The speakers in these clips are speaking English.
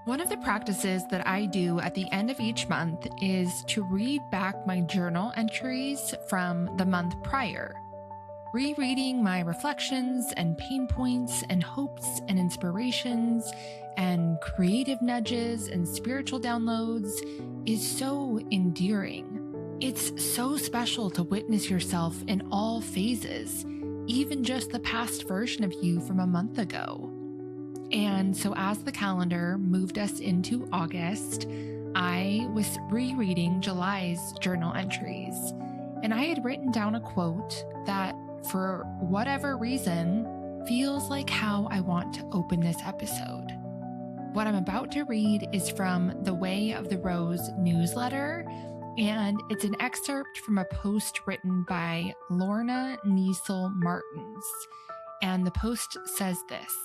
One of the practices that I do at the end of each month is to read back my journal entries from the month prior, rereading my reflections and pain points and hopes and inspirations and creative nudges and spiritual downloads is so endearing. It's so special to witness yourself in all phases, even just the past version of you from a month ago. And so, as the calendar moved us into August, I was rereading July's journal entries. And I had written down a quote that, for whatever reason, feels like how I want to open this episode. What I'm about to read is from the Way of the Rose newsletter, and it's an excerpt from a post written by Lorna Niesel Martins. And the post says this: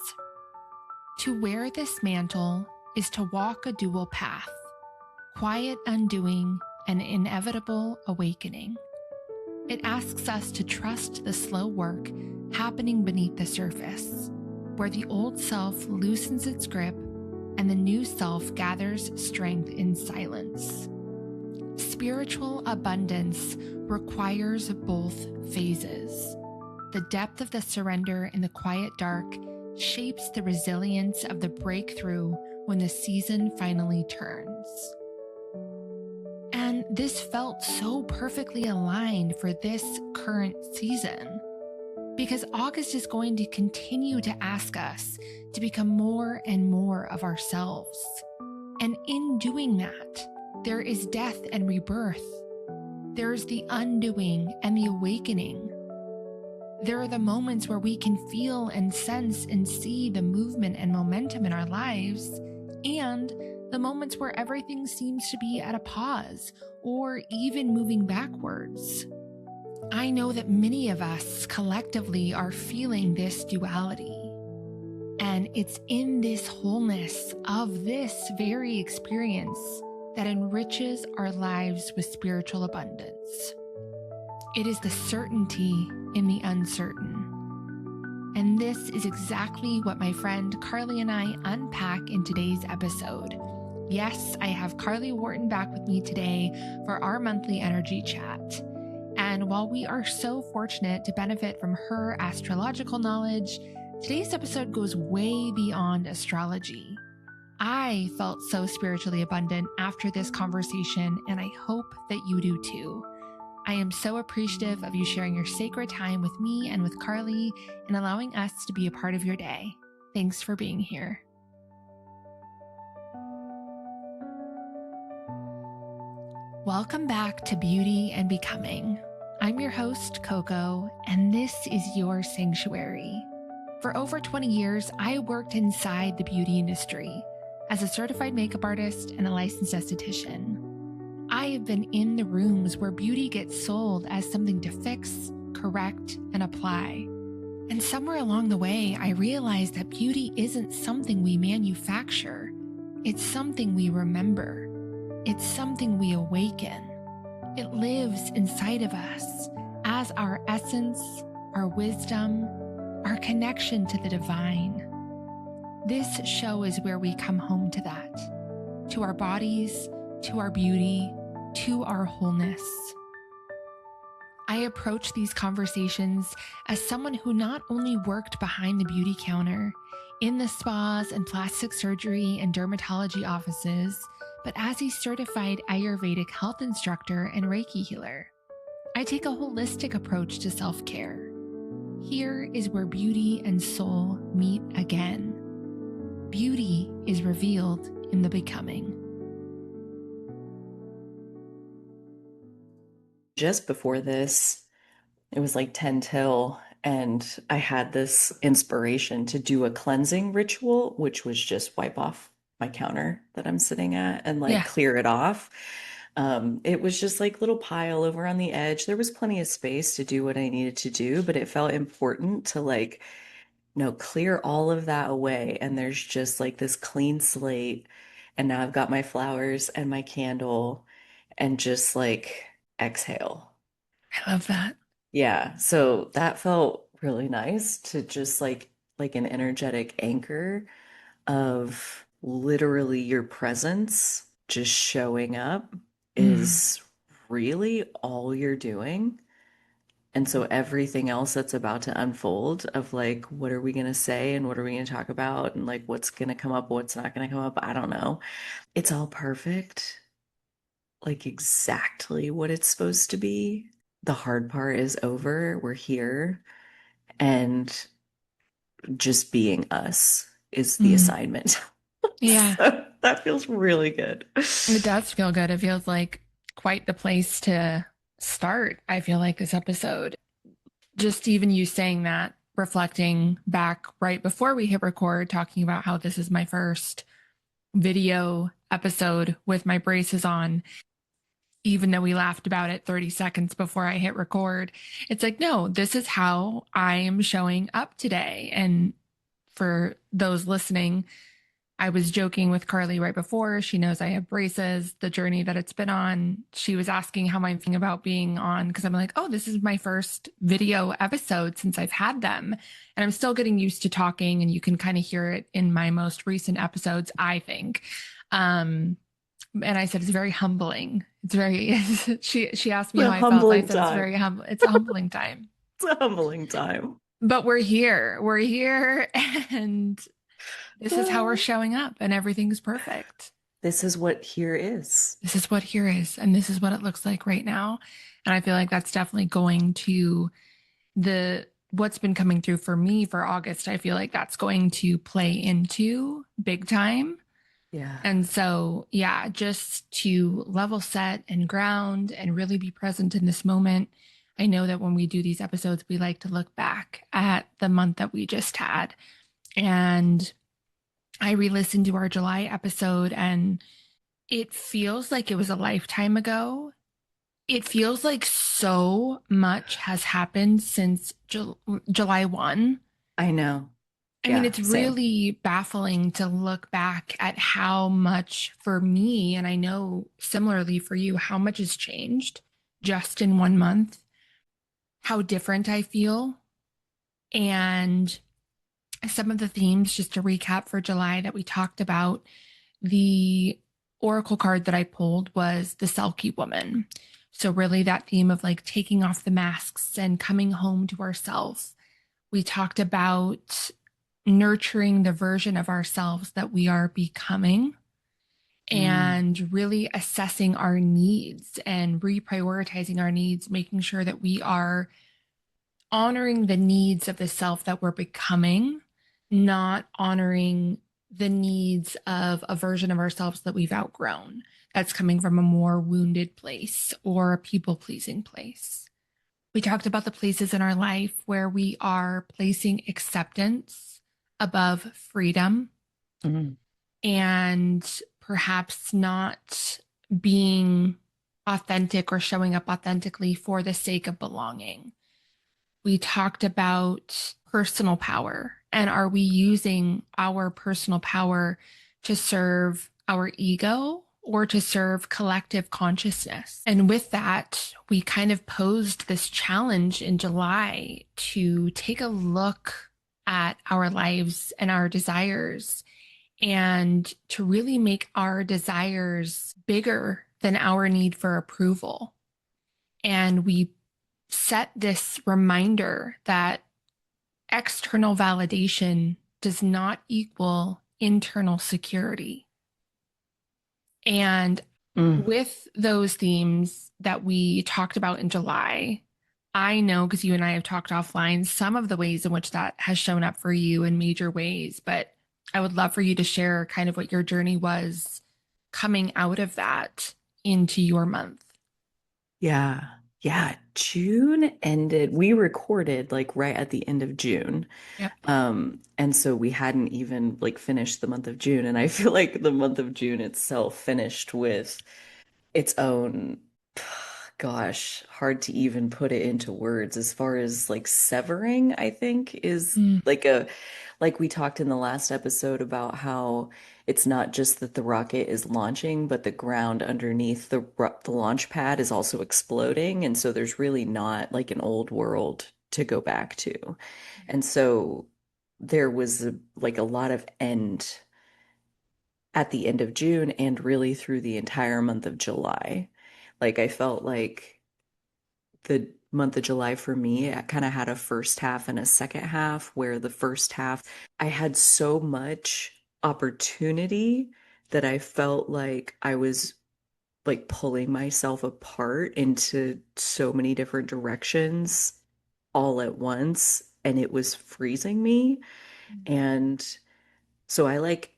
"To wear this mantle is to walk a dual path, quiet undoing and inevitable awakening. It asks us to trust the slow work happening beneath the surface, where the old self loosens its grip and the new self gathers strength in silence. Spiritual abundance requires both phases. The depth of the surrender in the quiet dark shapes the resilience of the breakthrough when the season finally turns." And this felt so perfectly aligned for this current season, because August is going to continue to ask us to become more and more of ourselves. And in doing that, there is death and rebirth. There's the undoing and the awakening. There are the moments where we can feel and sense and see the movement and momentum in our lives, and the moments where everything seems to be at a pause or even moving backwards. I know that many of us collectively are feeling this duality, and it's in this wholeness of this very experience that enriches our lives with spiritual abundance. It is the certainty in the uncertain. And this is exactly what my friend Carly and I unpack in today's episode. Yes, I have Carly Whorton back with me today for our monthly energy chat. And while we are so fortunate to benefit from her astrological knowledge, today's episode goes way beyond astrology. I felt so spiritually abundant after this conversation, and I hope that you do too. I am so appreciative of you sharing your sacred time with me and with Carly and allowing us to be a part of your day. Thanks for being here. Welcome back to Beauty and Becoming. I'm your host, Coco, and this is your sanctuary. For over 20 years, I worked inside the beauty industry as a certified makeup artist and a licensed esthetician. I have been in the rooms where beauty gets sold as something to fix, correct, and apply. And somewhere along the way, I realized that beauty isn't something we manufacture. It's something we remember. It's something we awaken. It lives inside of us as our essence, our wisdom, our connection to the divine. This show is where we come home to that, to our bodies, to our beauty, to our wholeness. I approach these conversations as someone who not only worked behind the beauty counter, in the spas and plastic surgery and dermatology offices, but as a certified Ayurvedic health instructor and Reiki healer. I take a holistic approach to self-care. Here is where beauty and soul meet again. Beauty is revealed in the becoming. Just before this, it was like 10 till, and I had this inspiration to do a cleansing ritual, which was just wipe off my counter that I'm sitting at and clear it off. It was just like little pile over on the edge. There was plenty of space to do what I needed to do, but it felt important to clear all of that away. And there's just like this clean slate. And now I've got my flowers and my candle and just exhale. I love that. Yeah. So that felt really nice to just like an energetic anchor of literally your presence just showing up Mm, is really all you're doing. And so everything else that's about to unfold of like, what are we going to say and what are we going to talk about and like what's going to come up, what's not going to come up, I don't know. It's all perfect, like exactly what it's supposed to be. The hard part is over. We're here and just being us is the mm. assignment. Yeah, So that feels really good. it does feel good. It feels like quite the place to start. I feel like this episode, just even you saying that, reflecting back right before we hit record, talking about how this is my first video episode with my braces on, even though we laughed about it 30 seconds before I hit record. It's like, no, this is how I am showing up today. And for those listening, I was joking with Carly right before. She knows I have braces, the journey that it's been on. She was asking how I'm thinking about being on because I'm like, oh, this is my first video episode since I've had them. And I'm still getting used to talking, and you can kind of hear it in my most recent episodes, I think. And I said it's very humbling. It's very she asked me It's how a I felt. I humbling said it's time. very humble. It's a humbling time. It's a humbling time. But we're here. We're here and this is how we're Ah, showing up and everything's perfect. this is what here is. This is what here is and this is what it looks like right now. And I feel like that's definitely going to the what's been coming through for me for August. I feel like that's going to play into big time. Yeah. And so, yeah, just to level set and ground and really be present in this moment. I know that when we do these episodes, we like to look back at the month that we just had. And I re listened to our July episode, and it feels like it was a lifetime ago. It feels like so much has happened since July 1. I know. I mean, Yeah, it's same. really baffling to look back at how much for me, and I know similarly for you, how much has changed just in 1 month, how different I feel. And some of the themes, just to recap for July that we talked about, the oracle card that I pulled was the Selkie woman. So, really, that theme of like taking off the masks and coming home to ourselves. We talked about nurturing the version of ourselves that we are becoming Mm, and really assessing our needs and reprioritizing our needs, making sure that we are honoring the needs of the self that we're becoming, not honoring the needs of a version of ourselves that we've outgrown that's coming from a more wounded place or a people pleasing place. We talked about the places in our life where we are placing acceptance above freedom mm, and perhaps not being authentic or showing up authentically for the sake of belonging. We talked about personal power and are we using our personal power to serve our ego or to serve collective consciousness? And with that, we kind of posed this challenge in July to take a look at our lives and our desires and to really make our desires bigger than our need for approval. And we set this reminder that external validation does not equal internal security. And mm. with those themes that we talked about in July, I know because you and I have talked offline some of the ways in which that has shown up for you in major ways, but I would love for you to share kind of what your journey was coming out of that into your month. Yeah. Yeah. June ended. We recorded like right at the end of June. Yep. And so we hadn't even like finished the month of June. And I feel like the month of June itself finished with its own, gosh, hard to even put it into words as far as like severing, I think is Mm, like like we talked in the last episode about how it's not just that the rocket is launching, but the ground underneath the launch pad is also exploding. And so there's really not like an old world to go back to. And so there was like a lot of end at the end of June and really through the entire month of July. Like I felt like the month of July for me, I kind of had a first half and a second half, where the first half, I had so much opportunity that I felt like I was like pulling myself apart into so many different directions all at once, and it was freezing me. And so I like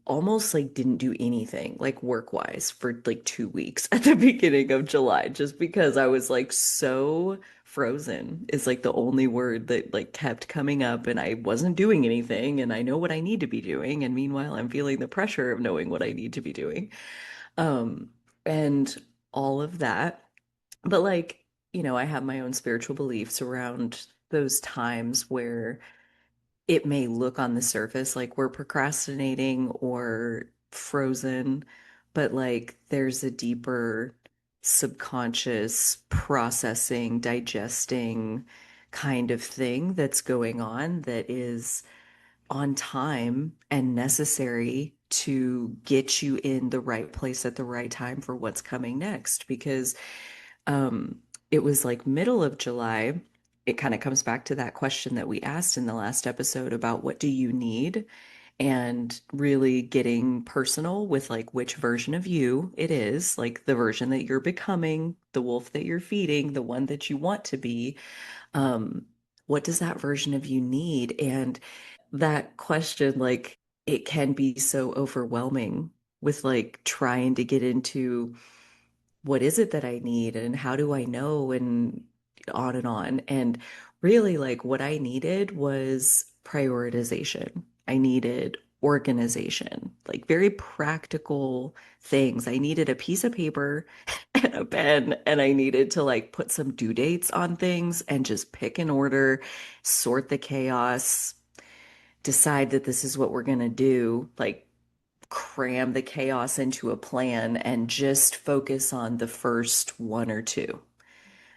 almost like didn't do anything like work wise for like 2 weeks at the beginning of July, just because I was like so frozen is like the only word that like kept coming up, and I wasn't doing anything, and I know what I need to be doing, and meanwhile I'm feeling the pressure of knowing what I need to be doing. Um and all of that. But like, I have my own spiritual beliefs around those times where it may look on the surface like we're procrastinating or frozen, but like there's a deeper subconscious processing, digesting kind of thing that's going on that is on time and necessary to get you in the right place at the right time for what's coming next. Because um, it was like middle of July. It kind of comes back to that question that we asked in the last episode about what do you need, and really getting personal with like which version of you it is, like the version that you're becoming, the wolf that you're feeding, the one that you want to be. Um, what does that version of you need? And that question, like, it can be so overwhelming with like trying to get into what is it that I need and how do I know, and on and on. And really, like, what I needed was prioritization. I needed organization, like very practical things. I needed a piece of paper and a pen, and I needed to like put some due dates on things and just pick an order, sort the chaos, decide that this is what we're going to do, like cram the chaos into a plan and just focus on the first one or two.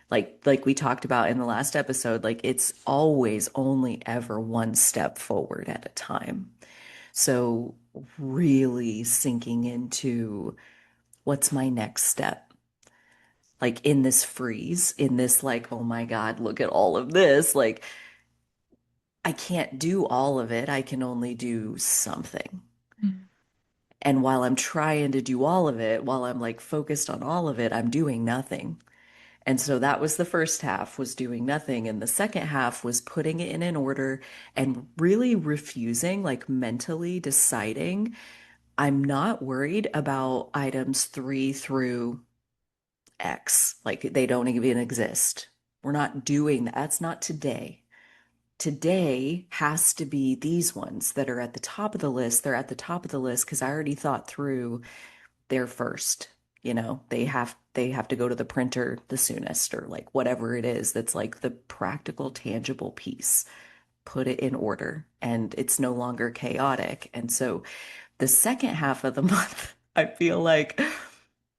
Like we talked about in the last episode, like it's always only ever one step forward at a time. So really sinking into what's my next step? Like in this freeze, in this like, oh my God, look at all of this. Like I can't do all of it. I can only do something. Mm. And while I'm trying to do all of it, while I'm like focused on all of it, I'm doing nothing. And so that was the first half, was doing nothing. And the second half was putting it in an order and really refusing, like mentally deciding, I'm not worried about items 3 through X. Like they don't even exist. We're not doing that. That's not today. Today has to be these ones that are at the top of the list. They're at the top of the list because I already thought through there first. They have to go to the printer the soonest, or like whatever it is that's like the practical tangible piece. Put it in order, and it's no longer chaotic. And so the second half of the month, I feel like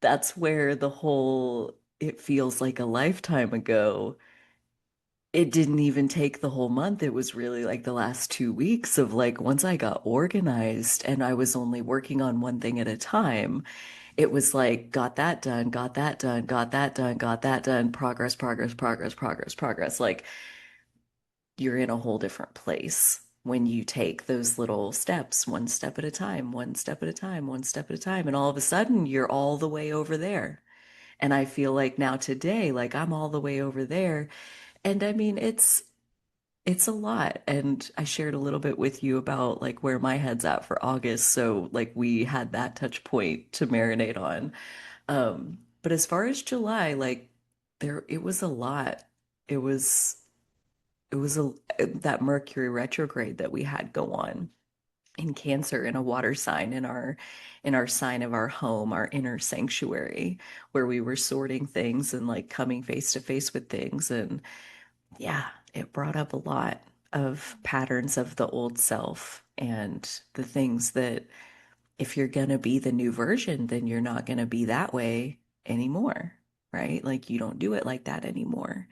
that's where the whole it feels like a lifetime ago. It didn't even take the whole month. It was really like the last 2 weeks of like once I got organized and I was only working on one thing at a time, it was like, got that done, got that done, got that done, got that done, progress, progress, progress, progress, progress. Like you're in a whole different place when you take those little steps, one step at a time, one step at a time, one step at a time. And all of a sudden, you're all the way over there. And I feel like now today, like I'm all the way over there. And I mean, it's a lot. And I shared a little bit with you about like where my head's at for August. So like we had that touch point to marinate on. But as far as July, like there, it was a lot. It was, it was that Mercury retrograde that we had go on in Cancer, in a water sign, in our sign of our home, our inner sanctuary, where we were sorting things and like coming face to face with things. And yeah, it brought up a lot of patterns of the old self and the things that if you're going to be the new version, then you're not going to be that way anymore, right? Like you don't do it like that anymore.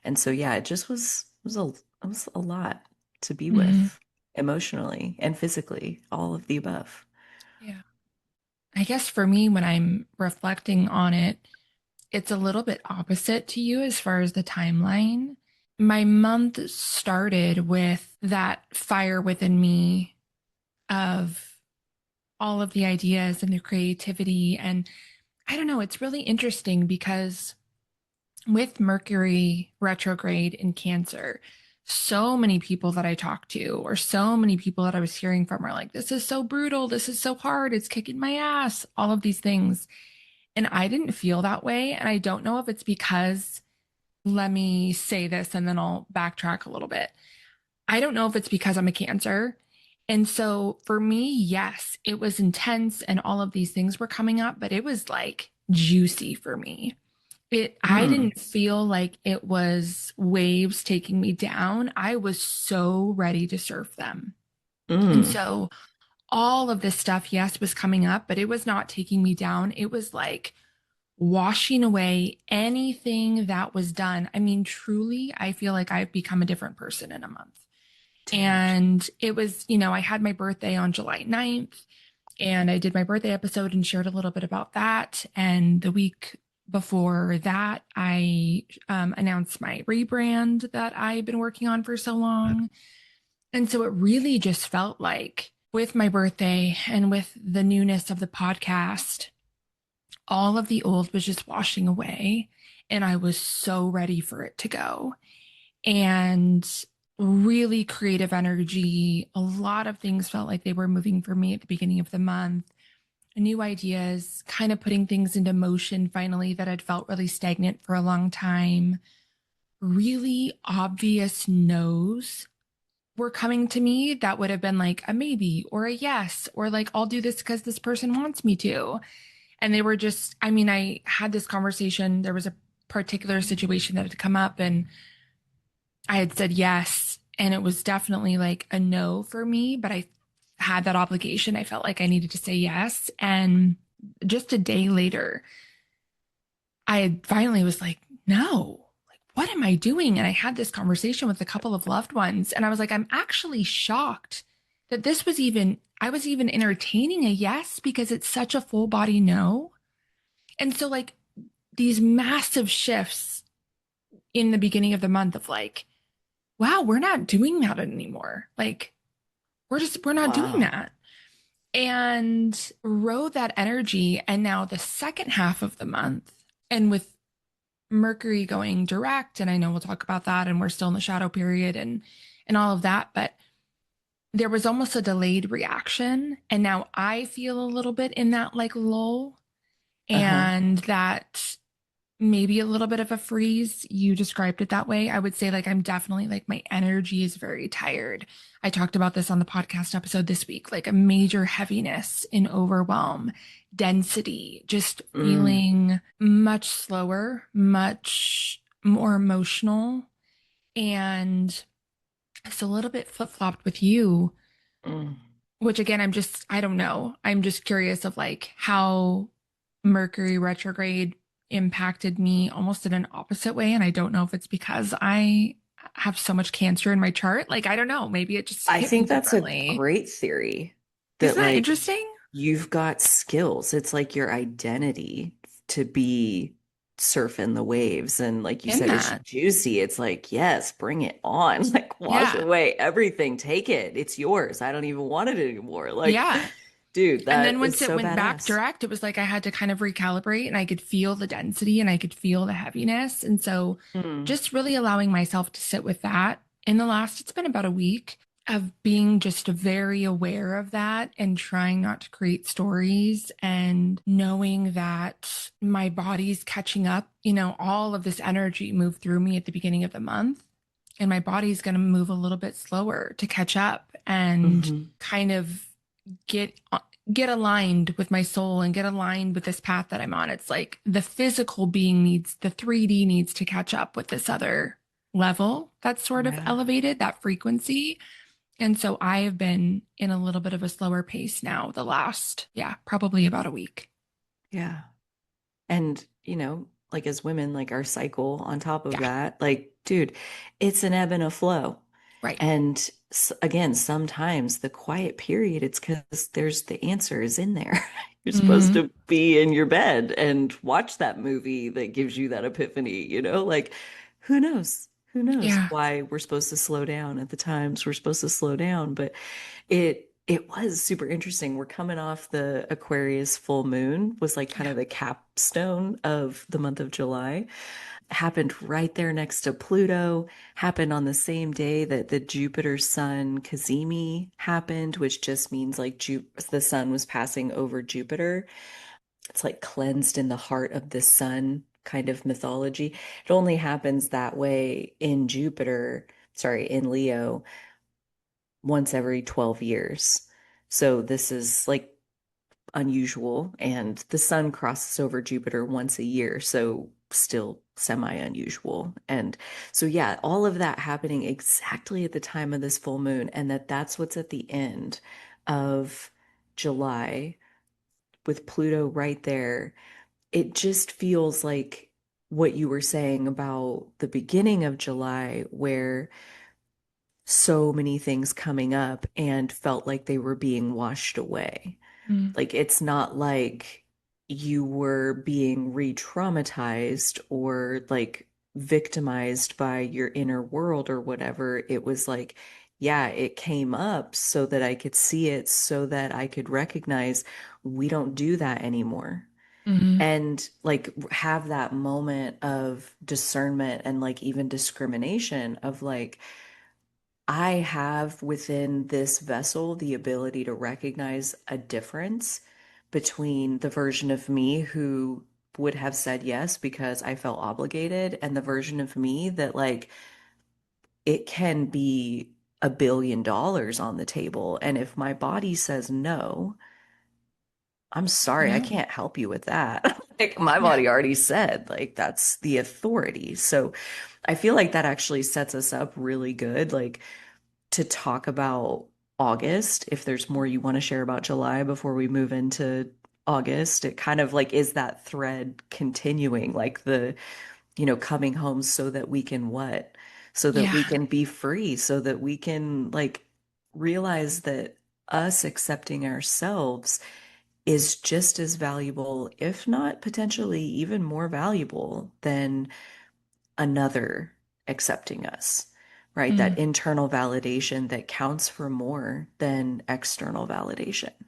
And so yeah, it just was a lot to be Mhm. with emotionally and physically, all of the above. I guess for me, when I'm reflecting on it, it's a little bit opposite to you as far as the timeline. My month started with that fire within me of all of the ideas and the creativity. And I don't know, it's really interesting because with Mercury retrograde in Cancer, so many people that I talked to, or so many people that I was hearing from, are like, this is so brutal. This is so hard. It's kicking my ass, all of these things. And I didn't feel that way. And I don't know if it's because, let me say this and then I'll backtrack a little bit. I don't know if it's because I'm a Cancer. And so for me, yes, it was intense and all of these things were coming up, but it was like juicy for me. I Mm, didn't feel like it was waves taking me down. I was so ready to surf them. And mm, so all of this stuff, yes, was coming up, but it was not taking me down. It was like washing away anything that was done. I mean, truly, I feel like I've become a different person in a month. dude. And it was, I had my birthday on July 9th, and I did my birthday episode and shared a little bit about that. And the week before that, I announced my rebrand that I've been working on for so long. And so it really just felt like with my birthday and with the newness of the podcast, all of the old was just washing away. And I was so ready for it to go. And really creative energy. A lot of things felt like they were moving for me at the beginning of the month. New ideas, kind of putting things into motion finally that had felt really stagnant for a long time. Really obvious no's were coming to me that would have been like a maybe or a yes, or like, I'll do this because this person wants me to. And they were just, I mean, I had this conversation. There was a particular situation that had come up, and I had said yes. And it was definitely like a no for me, but I had that obligation. I felt like I needed to say yes. And just a day later, I had finally was like, no, like, what am I doing? And I had this conversation with a couple of loved ones. And I was like, I'm actually shocked that I was even entertaining a yes because it's such a full body no. And so, like, these massive shifts in the beginning of the month of like, wow, we're not doing that anymore. Like, we're not doing Wow. that. And rode that energy. And now the second half of the month, and with Mercury going direct, and I know we'll talk about that, and we're still in the shadow period and all of that, but there was almost a delayed reaction. And now I feel a little bit in that like lull, Uh-huh. and that maybe a little bit of a freeze. You described it that way. I would say, like, I'm definitely like, my energy is very tired. I talked about this on the podcast episode this week, like a major heaviness in overwhelm, density, just Mm, feeling much slower, much more emotional. And it's a little bit flip flopped with you, mm. which again, I don't know. I'm just curious of like how Mercury retrograde impacted me almost in an opposite way. And I don't know if it's because I have so much Cancer in my chart. Like, I don't know. Maybe it just I hit me think that's a differently. great theory Isn't that that like interesting? you've got skills. It's like your identity to be surfing the waves. And like you In said, it's that. juicy. It's like, yes, bring it on. Like wash Yeah. away everything. Take it. It's yours. I don't even want it anymore. Like, Yeah. dude, And then that is once it so went back badass. direct, it was like I had to kind of recalibrate, and I could feel the density and I could feel the heaviness. And so Mm, just really allowing myself to sit with that in the last, it's been about a week of being just very aware of that and trying not to create stories and knowing that my body's catching up. All of this energy moved through me at the beginning of the month, and my body's going to move a little bit slower to catch up and hmm. kind of get get aligned with my soul and get aligned with this path that I'm on. It's like the physical being needs, the 3D needs to catch up with this other level that's sort of Yeah. elevated, that frequency. And so I have been in a little bit of a slower pace now the last, yeah, probably about a week. Yeah. And, like as women, like our cycle on top of Yeah, that, like, dude, it's an ebb and a flow. right. And again, sometimes the quiet period, it's because there's the answer is in there. You're supposed Mm-hmm. to be in your bed and watch that movie that gives you that epiphany, Like, who knows? Who knows Yeah. why we're supposed to slow down at the times we're supposed to slow down? But it was super interesting. We're coming off the Aquarius full moon, was like kind Yeah. of the capstone of the month of July. Happened right there next to Pluto, happened on the same day that the Jupiter Sun Cazimi happened, which just means like the sun was passing over Jupiter. It's like cleansed in the heart of the sun kind of mythology. It only happens that way in Jupiter, sorry, in Leo, once every 12 years. So this is like unusual, and the sun crosses over Jupiter once a year, so still semi unusual. And so yeah, all of that happening exactly at the time of this full moon, and that's what's at the end of July with Pluto right there. It just feels like what you were saying about the beginning of July, where so many things coming up and felt like they were being washed away. Mm. Like it's not like you were being re-traumatized or like victimized by your inner world or whatever. It was like, yeah, it came up so that I could see it, so that I could recognize we don't do that anymore. Mm-hmm. And like have that moment of discernment and like even discrimination of like, I have within this vessel the ability to recognize a difference between the version of me who would have said yes because I felt obligated and the version of me that like it can be $1 billion on the table. And if my body says no, I'm sorry, I No. can't help you with that. Like my Yeah. body already said, like that's the authority. So I feel like that actually sets us up really good. Like to talk about August, if there's more you want to share about July before we move into August, it kind of like is that thread continuing, like coming home so that we can what? So that Yeah. we can be free, so that we can like realize that us accepting ourselves is just as valuable, if not potentially even more valuable than another accepting us, right? That Mm. internal validation that counts for more than external validation. Yeah.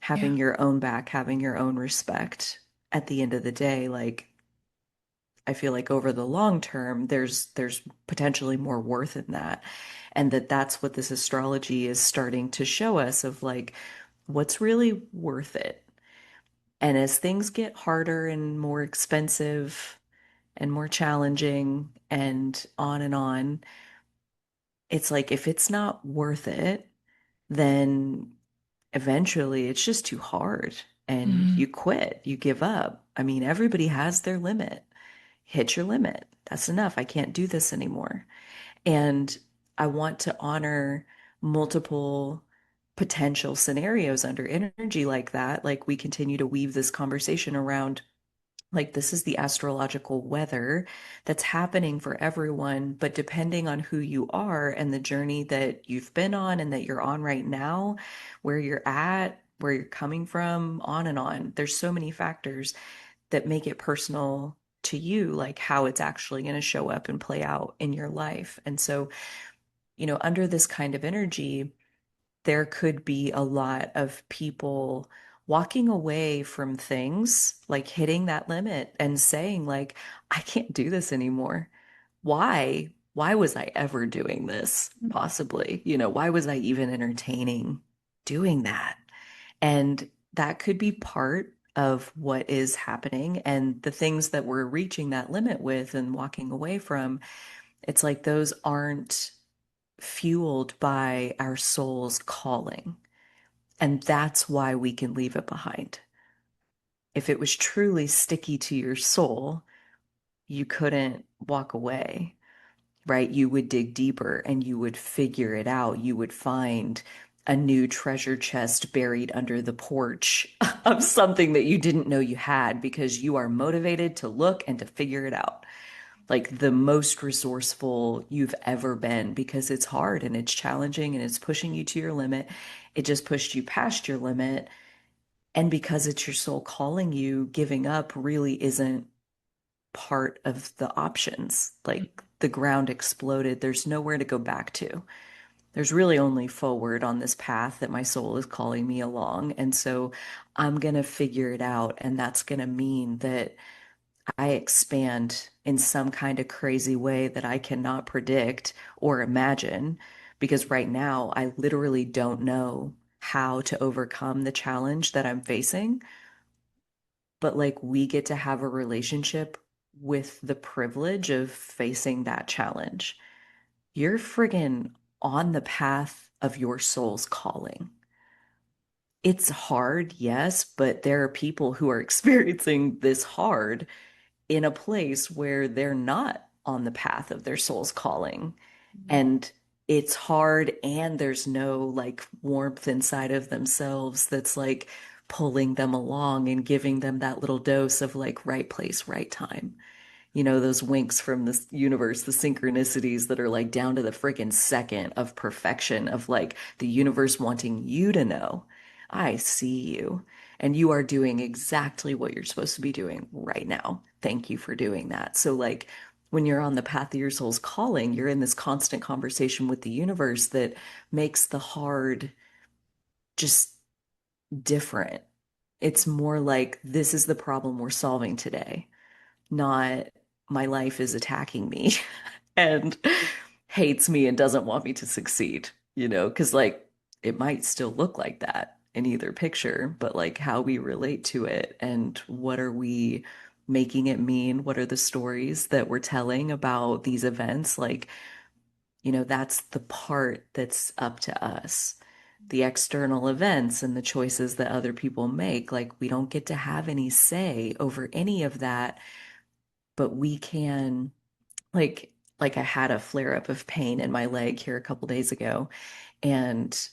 Having your own back, having your own respect at the end of the day, like I feel like over the long term, there's potentially more worth in that. And that's what this astrology is starting to show us of like what's really worth it. And as things get harder and more expensive and more challenging and on, it's like if it's not worth it, then eventually it's just too hard and Mm-hmm. you quit, you give up. I mean, everybody has their limit. Hit your limit. That's enough. I can't do this anymore. And I want to honor multiple potential scenarios under energy like that. Like we continue to weave this conversation around like this is the astrological weather that's happening for everyone, but depending on who you are and the journey that you've been on and that you're on right now, where you're at, where you're coming from, on and on. There's so many factors that make it personal to you, like how it's actually going to show up and play out in your life. And so, under this kind of energy, there could be a lot of people walking away from things, like hitting that limit and saying like, I can't do this anymore. Why was I ever doing this? Possibly, why was I even entertaining doing that? And that could be part of what is happening and the things that we're reaching that limit with and walking away from. It's like those aren't fueled by our soul's calling. And that's why we can leave it behind. If it was truly sticky to your soul, you couldn't walk away, right? You would dig deeper and you would figure it out. You would find a new treasure chest buried under the porch of something that you didn't know you had because you are motivated to look and to figure it out. Like the most resourceful you've ever been because it's hard and it's challenging and it's pushing you to your limit. It just pushed you past your limit. And because it's your soul calling you, giving up really isn't part of the options. Like the ground exploded, there's nowhere to go back to. There's really only forward on this path that my soul is calling me along. And so I'm going to figure it out. And that's going to mean that I expand in some kind of crazy way that I cannot predict or imagine. Because right now, I literally don't know how to overcome the challenge that I'm facing. But like, we get to have a relationship with the privilege of facing that challenge. You're friggin' on the path of your soul's calling. It's hard, yes, but there are people who are experiencing this hard in a place where they're not on the path of their soul's calling. Mhm. And it's hard, and there's no like warmth inside of themselves that's like pulling them along and giving them that little dose of like right place, right time. Those winks from the universe, the synchronicities that are like down to the freaking second of perfection, of like the universe wanting you to know, I see you. And you are doing exactly what you're supposed to be doing right now. Thank you for doing that. So, like, when you're on the path of your soul's calling, you're in this constant conversation with the universe that makes the hard just different. It's more like, this is the problem we're solving today, not my life is attacking me and hates me and doesn't want me to succeed, because like it might still look like that in either picture, but like how we relate to it and what are we making it mean? What are the stories that we're telling about these events? Like, that's the part that's up to us. The external events and the choices that other people make, like we don't get to have any say over any of that, but we can, like I had a flare up of pain in my leg here a couple days ago, and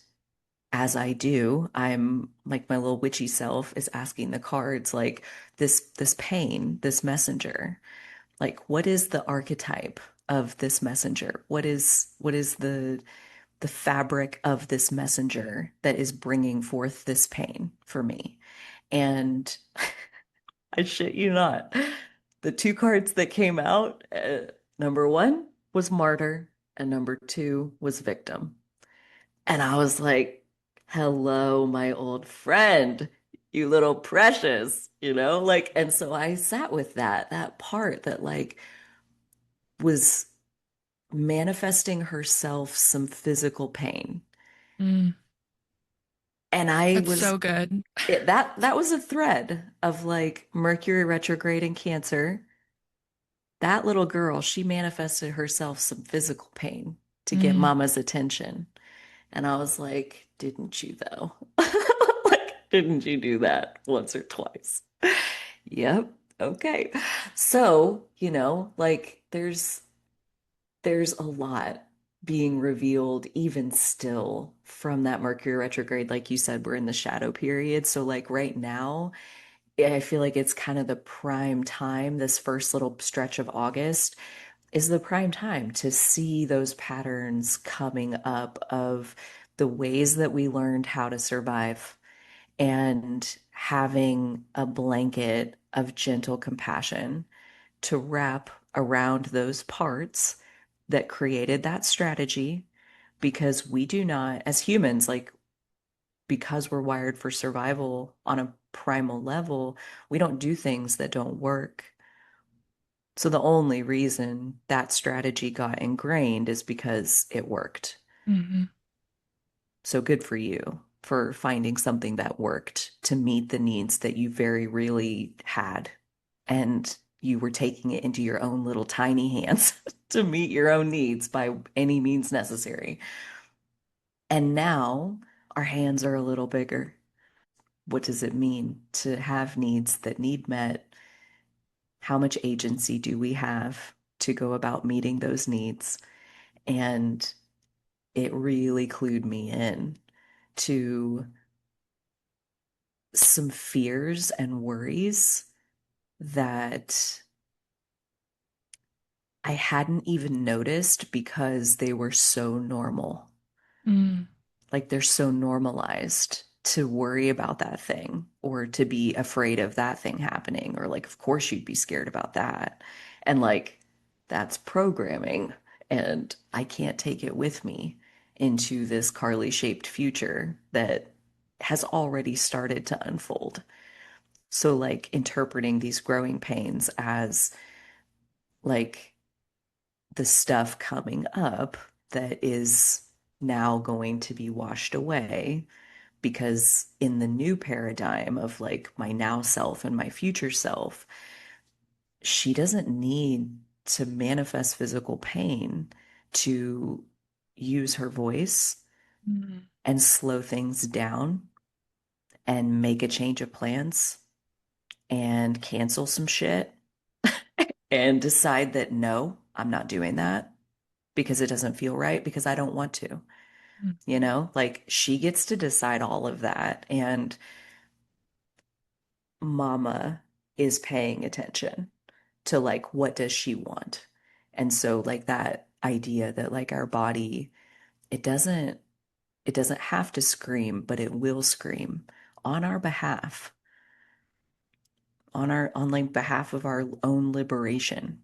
as I do, I'm like, my little witchy self is asking the cards like, this pain, this messenger, like what is the archetype of this messenger? What is the fabric of this messenger that is bringing forth this pain for me? And I shit you not. The two cards that came out, number one was martyr, and number two was victim. And I was like, hello, my old friend, you little precious, like, and so I sat with that part that like was manifesting herself some physical pain. Mm, And I that's was so good. that was a thread of like Mercury retrograde in Cancer. That little girl, she manifested herself some physical pain to get Mm, mama's attention. And I was like, didn't you though? Like, didn't you do that once or twice? Yep. Okay. So, like there's a lot being revealed even still from that Mercury retrograde. Like you said, we're in the shadow period. So like right now, I feel like it's kind of the prime time, this first little stretch of August is the prime time to see those patterns coming up of the ways that we learned how to survive and having a blanket of gentle compassion to wrap around those parts that created that strategy because we do not, as humans, like because we're wired for survival on a primal level, we don't do things that don't work. So the only reason that strategy got ingrained is because it worked. mhm, So good for you for finding something that worked to meet the needs that you very really had. And you were taking it into your own little tiny hands to meet your own needs by any means necessary. And now our hands are a little bigger. What does it mean to have needs that need met? How much agency do we have to go about meeting those needs? And it really clued me in to some fears and worries that I hadn't even noticed because they were so normal. mm, Like they're so normalized. to worry about that thing or to be afraid of that thing happening, or like, of course you'd be scared about that. And like, that's programming. And I can't take it with me into this Carly shaped future that has already started to unfold. So, like, interpreting these growing pains as like the stuff coming up that is now going to be washed away, because in the new paradigm of like my now self and my future self, she doesn't need to manifest physical pain to use her voice Mm. and slow things down and make a change of plans and cancel some shit and decide that no, I'm not doing that because it doesn't feel right, because I don't want to. You Mhm. know, like she gets to decide all of that. And mama is paying attention to like what does she want. And so like that idea that like our body, it doesn't it doesn't have to scream, but it will scream on our behalf, on like behalf of our own liberation,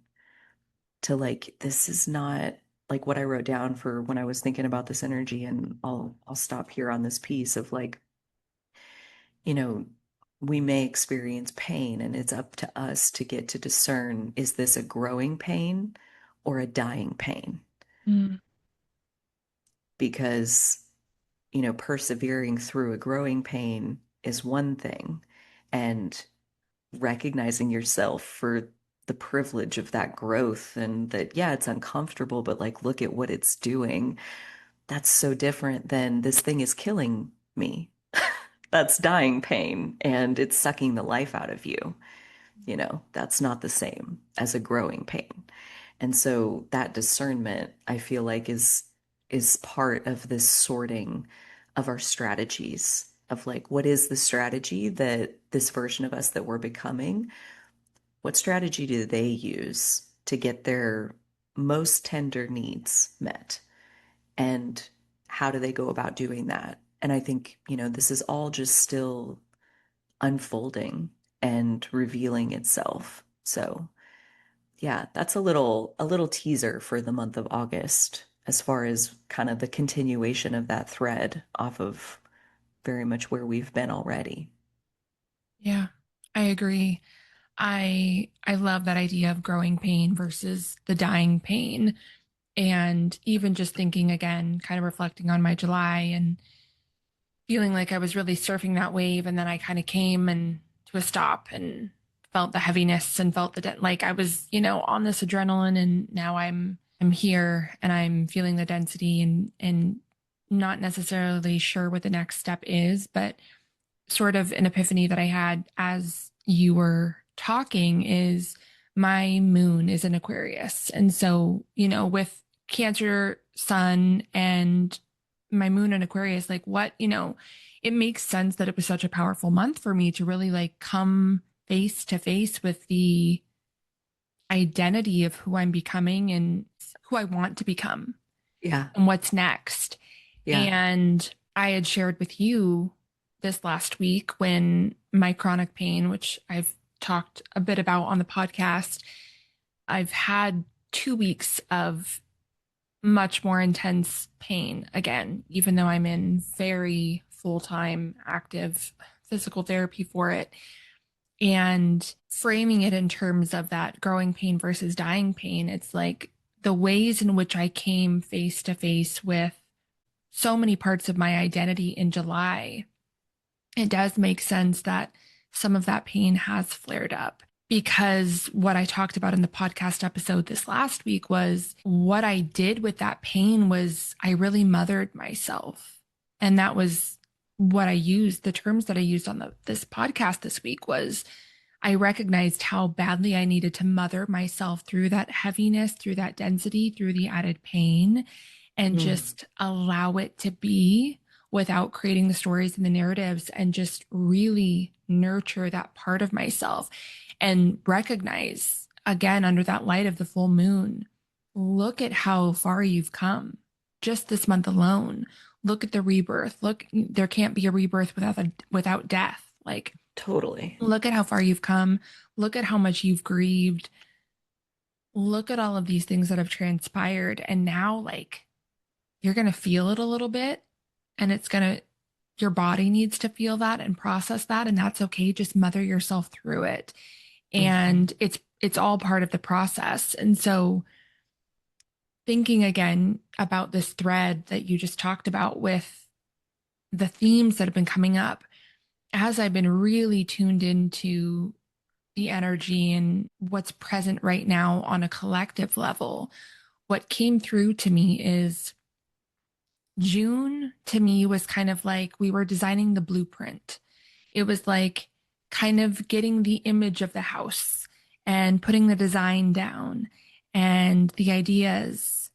to like, this is not like what I wrote down for when I was thinking about this energy. And I'll stop here on this piece of like, you know, we may experience pain, and it's up to us to get to discern, is this a growing pain or a dying pain? Mm. Because, persevering through a growing pain is one thing, and recognizing yourself for the privilege of that growth, and that, yeah, it's uncomfortable, but like, look at what it's doing. That's so different than this thing is killing me. That's dying pain and it's sucking the life out of you. That's not the same as a growing pain. And so that discernment, I feel like, is part of this sorting of our strategies, of like, what is the strategy that this version of us that we're becoming, what strategy do they use to get their most tender needs met? And how do they go about doing that? And I think, this is all just still unfolding and revealing itself. So, yeah, that's a little teaser for the month of August, as far as kind of the continuation of that thread off of very much where we've been already. Yeah, I agree. I love that idea of growing pain versus the dying pain. And even just thinking again, kind of reflecting on my July and feeling like I was really surfing that wave. And then I kind of came and to a stop and felt the heaviness and felt like I was, on this adrenaline, and now I'm here and I'm feeling the density, and not necessarily sure what the next step is, but sort of an epiphany that I had as you were talking is my moon is in Aquarius. And so, with Cancer sun and my moon in Aquarius, like what, it makes sense that it was such a powerful month for me to really like come face to face with the identity of who I'm becoming and who I want to become Yeah. and what's next. Yeah. And I had shared with you this last week when my chronic pain, which I've talked a bit about on the podcast, I've had 2 weeks of much more intense pain again, even though I'm in very full time active physical therapy for it. And framing it in terms of that growing pain versus dying pain, it's like the ways in which I came face to face with so many parts of my identity in July, it does make sense that some of that pain has flared up. Because what I talked about in the podcast episode this last week was what I did with that pain was I really mothered myself. And that was what I used. The terms that I used on this podcast this week was I recognized how badly I needed to mother myself through that heaviness, through that density, through the added pain, and Mm. just allow it to be without creating the stories and the narratives, and just really nurture that part of myself and recognize again under that light of the full moon, look at how far you've come just this month alone. look at the rebirth. Look, there can't be a rebirth without death. Like, Totally. look at how far you've come. Look at how much you've grieved. Look at all of these things that have transpired. And now, like, you're going to feel it a little bit, and your body needs to feel that and process that. And that's okay. Just mother yourself through it. Hmm. And it's all part of the process. And so, thinking again about this thread that you just talked about with the themes that have been coming up, as I've been really tuned into the energy and what's present right now on a collective level, what came through to me is June to me was kind of like we were designing the blueprint. It was like kind of getting the image of the house and putting the design down and the ideas.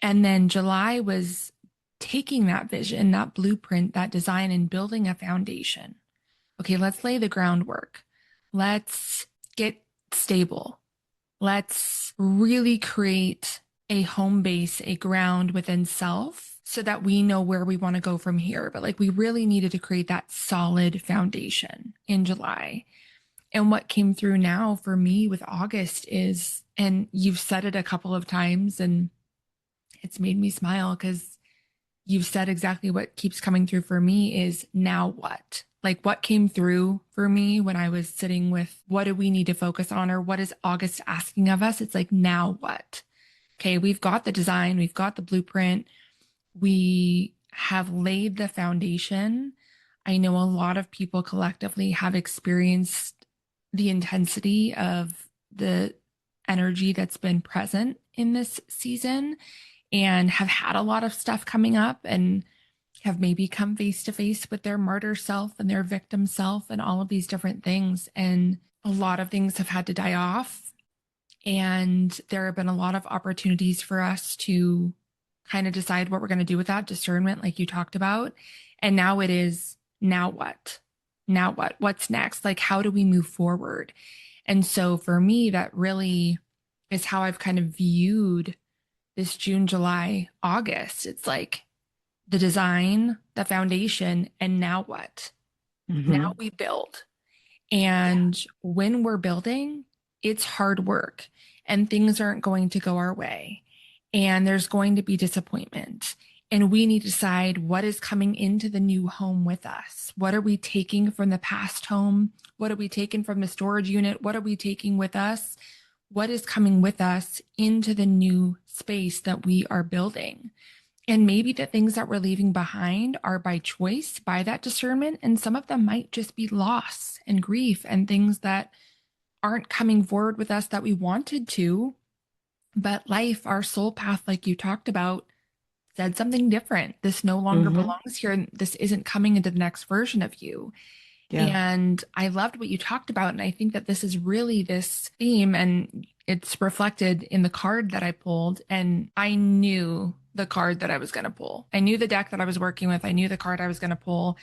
And then July was taking that vision, that blueprint, that design, and building a foundation. Okay, let's lay the groundwork. Let's get stable. Let's really create a home base, a ground within self so that we know where we want to go from here. But like we really needed to create that solid foundation in July. And what came through now for me with August is, and you've said it a couple of times, and it's made me smile because you've said exactly what keeps coming through for me is now what? Like what came through for me when I was sitting with what do we need to focus on or what is August asking of us? It's like, now what? Okay, we've got the design, we've got the blueprint, we have laid the foundation. I know a lot of people collectively have experienced the intensity of the energy that's been present in this season and have had a lot of stuff coming up and have maybe come face to face with their martyr self and their victim self and all of these different things. And a lot of things have had to die off. And there have been a lot of opportunities for us to kind of decide what we're going to do with that discernment, like you talked about. And now it is, now what? Now what? What's next? Like, how do we move forward? And so for me, that really is how I've kind of viewed this June, July, August. It's like the design, the foundation, and now what? Now Hmm. we build. Yeah. And when we're building, it's hard work and things aren't going to go our way. And there's going to be disappointment. And we need to decide what is coming into the new home with us. What are we taking from the past home? What are we taking from the storage unit? What are we taking with us? What is coming with us into the new space that we are building? And maybe the things that we're leaving behind are by choice, by that discernment. And some of them might just be loss and grief and things that aren't coming forward with us that we wanted to. But life, our soul path, like you talked about, said something different. This no longer Hmm. belongs here. And this isn't coming into the next version of you. Yeah. And I loved what you talked about. And I think that this is really this theme, and it's reflected in the card that I pulled. And I knew the card that I was going to pull. I knew the deck that I was working with. I knew the card I was going to pull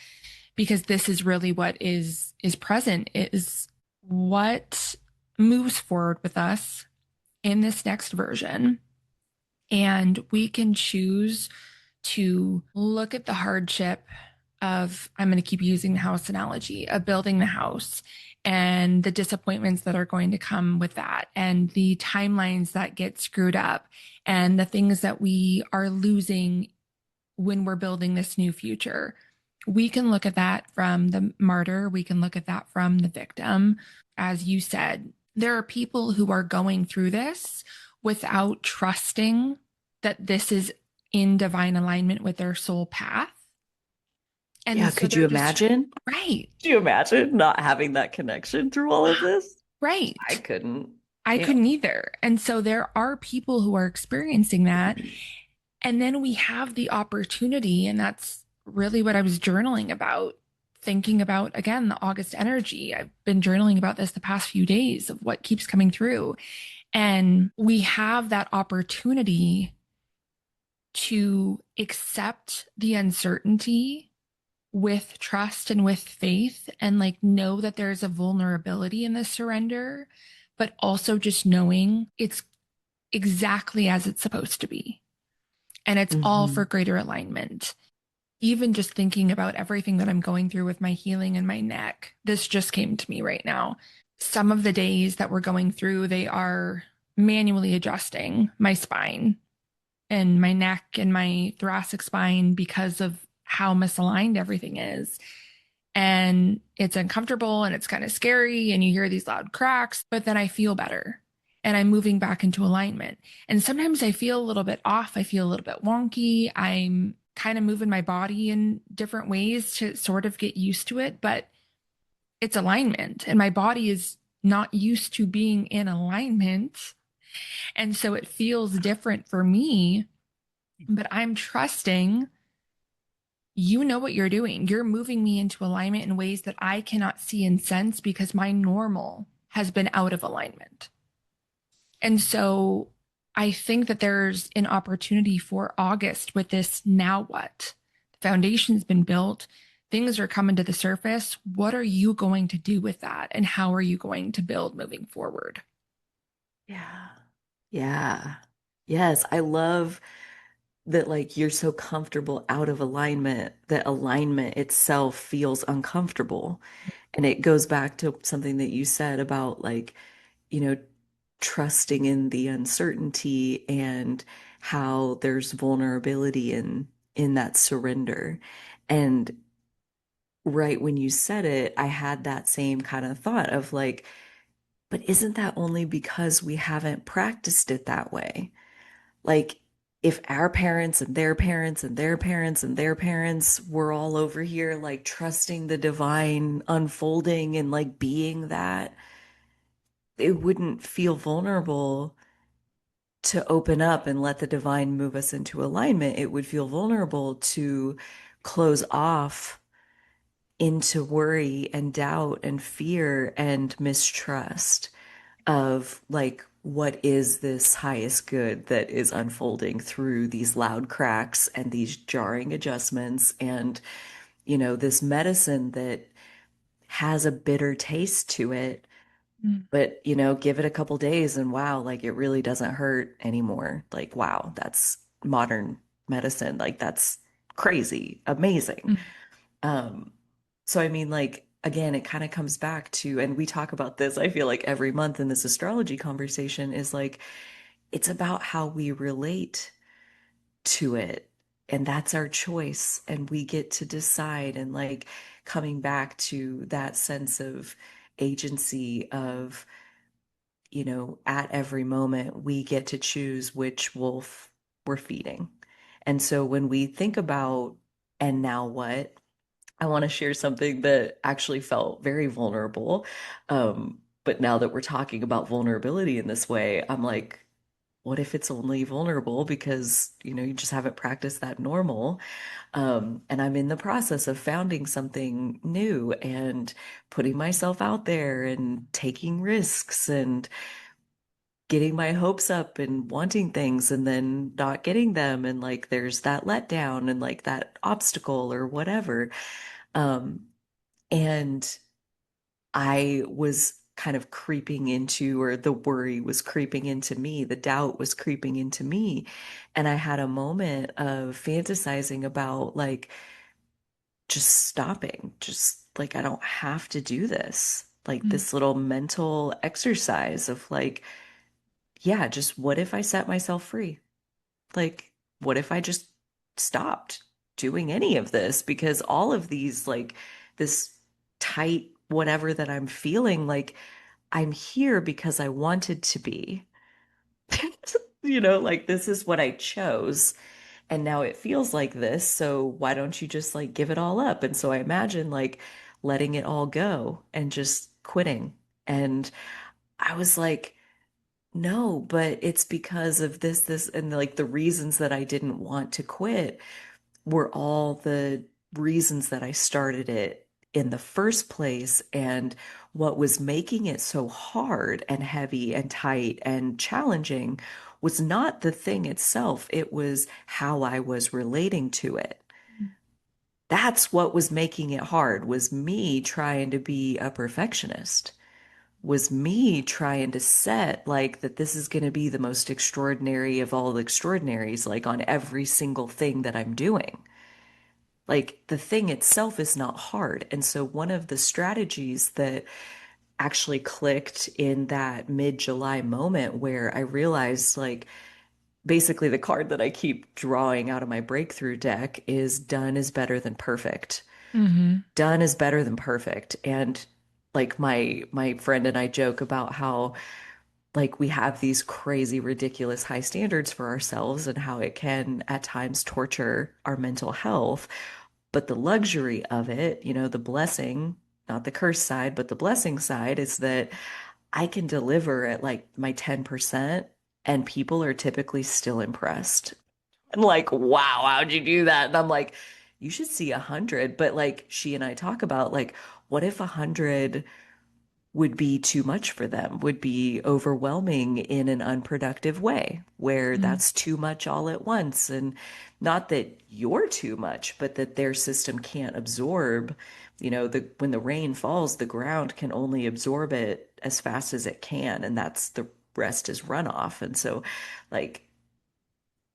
because this is really what is present, is what moves forward with us in this next version. And we can choose to look at the hardship of, I'm going to keep using the house analogy, of building the house and the disappointments that are going to come with that, and the timelines that get screwed up, and the things that we are losing when we're building this new future. We can look at that from the martyr, we can look at that from the victim. As you said, there are people who are going through this without trusting that this is in divine alignment with their soul path. Yeah. And so Could you they're just, imagine? right, Could you imagine not having that connection through all of this? I right. couldn't. I Yeah. couldn't either. And so there are people who are experiencing that. And then we have the opportunity, and that's really what I was journaling about, thinking about, again, the August energy. I've been journaling about this the past few days of what keeps coming through. And we have that opportunity to accept the uncertainty with trust and with faith, and like know that there's a vulnerability in the surrender, but also just knowing it's exactly as it's supposed to be. And it's all for Hmm. greater alignment. Even just thinking about everything that I'm going through with my healing and my neck, this just came to me right now. Some of the days that we're going through, they are manually adjusting my spine and my neck and my thoracic spine because of how misaligned everything is. And it's uncomfortable and it's kind of scary, and you hear these loud cracks, but then I feel better and I'm moving back into alignment. And sometimes I feel a little bit off. I feel a little bit wonky. I'm kind of moving my body in different ways to sort of get used to it, but it's alignment and my body is not used to being in alignment. And so it feels different for me, but I'm trusting you know what you're doing. You're moving me into alignment in ways that I cannot see and sense because my normal has been out of alignment. And so I think that there's an opportunity for August with this now what? The foundation's been built, things are coming to the surface. What are you going to do with that? And how are you going to build moving forward? Yeah. Yeah. Yes, I love that like you're so comfortable out of alignment that alignment itself feels uncomfortable. And it goes back to something that you said about like, you know, trusting in the uncertainty and how there's vulnerability in that surrender. And right when you said it, I had that same kind of thought of like, but isn't that only because we haven't practiced it that way? Like, if our parents and their parents and their parents and their parents were all over here, like trusting the divine unfolding and like being that, it wouldn't feel vulnerable to open up and let the divine move us into alignment. It would feel vulnerable to close off into worry and doubt and fear and mistrust of like what is this highest good that is unfolding through these loud cracks and these jarring adjustments and this medicine that has a bitter taste to it, Mm, but give it a couple days and wow, like it really doesn't hurt anymore. Like wow, that's modern medicine. Like that's crazy amazing. mm, um so I mean, like, again, it kind of comes back to, and we talk about this, I feel like every month in this astrology conversation is like, it's about how we relate to it. And that's our choice. And we get to decide. And like coming back to that sense of agency of, at every moment, we get to choose which wolf we're feeding. And so when we think about, and now what? I want to share something that actually felt very vulnerable. But now that we're talking about vulnerability in this way, I'm like, what if it's only vulnerable because, you just haven't practiced that normal? And I'm in the process of founding something new and putting myself out there and taking risks and getting my hopes up and wanting things and then not getting them. And like, there's that letdown and like that obstacle or whatever. Um, and I was kind of creeping into, or the worry was creeping into me, the doubt was creeping into me. And I had a moment of fantasizing about like just stopping, just like, I don't have to do this. Like mm, this little mental exercise of like, yeah, just what if I set myself free? Like, what if I just stopped doing any of this? Because all of these, like, this tight whatever that I'm feeling, like, I'm here because I wanted to be. Like, this is what I chose. And now it feels like this. So why don't you just like give it all up? And so I imagine like letting it all go and just quitting. And I was like, no, but it's because of this, and like the reasons that I didn't want to quit were all the reasons that I started it in the first place. And what was making it so hard and heavy and tight and challenging was not the thing itself, it was how I was relating to it. mm, That's what was making it hard, was me trying to be a perfectionist, was me trying to set like that this is going to be the most extraordinary of all the extraordinaries, like on every single thing that I'm doing. Like the thing itself is not hard. And so one of the strategies that actually clicked in that mid-July moment where I realized like basically the card that I keep drawing out of my breakthrough deck is done is better than perfect. Mm-hmm. Done is better than perfect. And like my friend and I joke about how like we have these crazy ridiculous high standards for ourselves and how it can at times torture our mental health. But the luxury of it, the blessing, not the curse side, but the blessing side is that I can deliver at like my 10% and people are typically still impressed. And like, wow, how'd you do that? And I'm like, you should see 100. But like she and I talk about like, what if 100 would be too much for them, would be overwhelming in an unproductive way, where that's too much all at once. And not that you're too much, but that their system can't absorb, when the rain falls, the ground can only absorb it as fast as it can. And that's the rest is runoff. And so, like,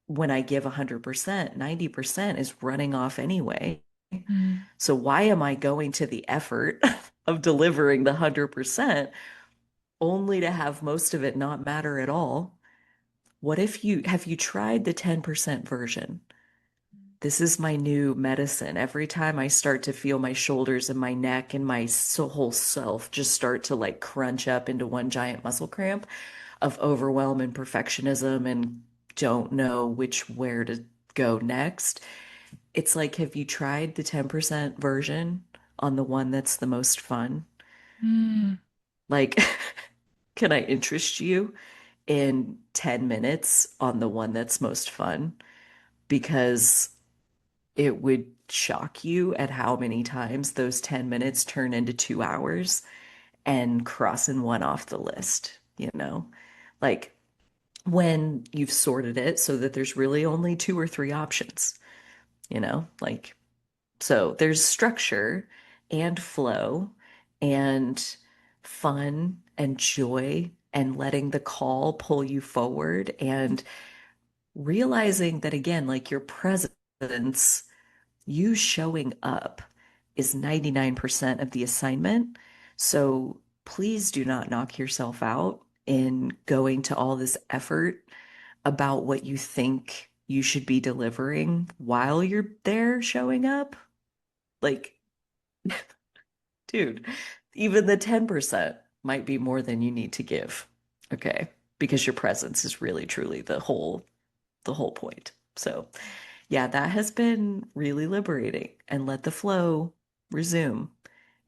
when I give 100%, 90% is running off anyway. Mm-hmm. So why am I going to the effort of delivering the 100% only to have most of it not matter at all? What if you have you tried the 10% version? This is my new medicine. Every time I start to feel my shoulders and my neck and my whole self just start to like crunch up into one giant muscle cramp of overwhelm and perfectionism and don't know where to go next. It's like, have you tried the 10% version on the one that's the most fun? Mm-hmm. Like, can I interest you in 10 minutes on the one that's most fun? Because it would shock you at how many times those 10 minutes turn into 2 hours and crossing one off the list, you know? Like when you've sorted it so that there's really only two or three options, like so there's structure and flow and fun and joy and letting the call pull you forward and realizing that again, like your presence, you showing up is 99% of the assignment. So please do not knock yourself out in going to all this effort about what you think you should be delivering while you're there showing up. Like, dude, even the 10% might be more than you need to give. Okay. Because your presence is really truly the whole point. So, yeah, that has been really liberating and let the flow resume.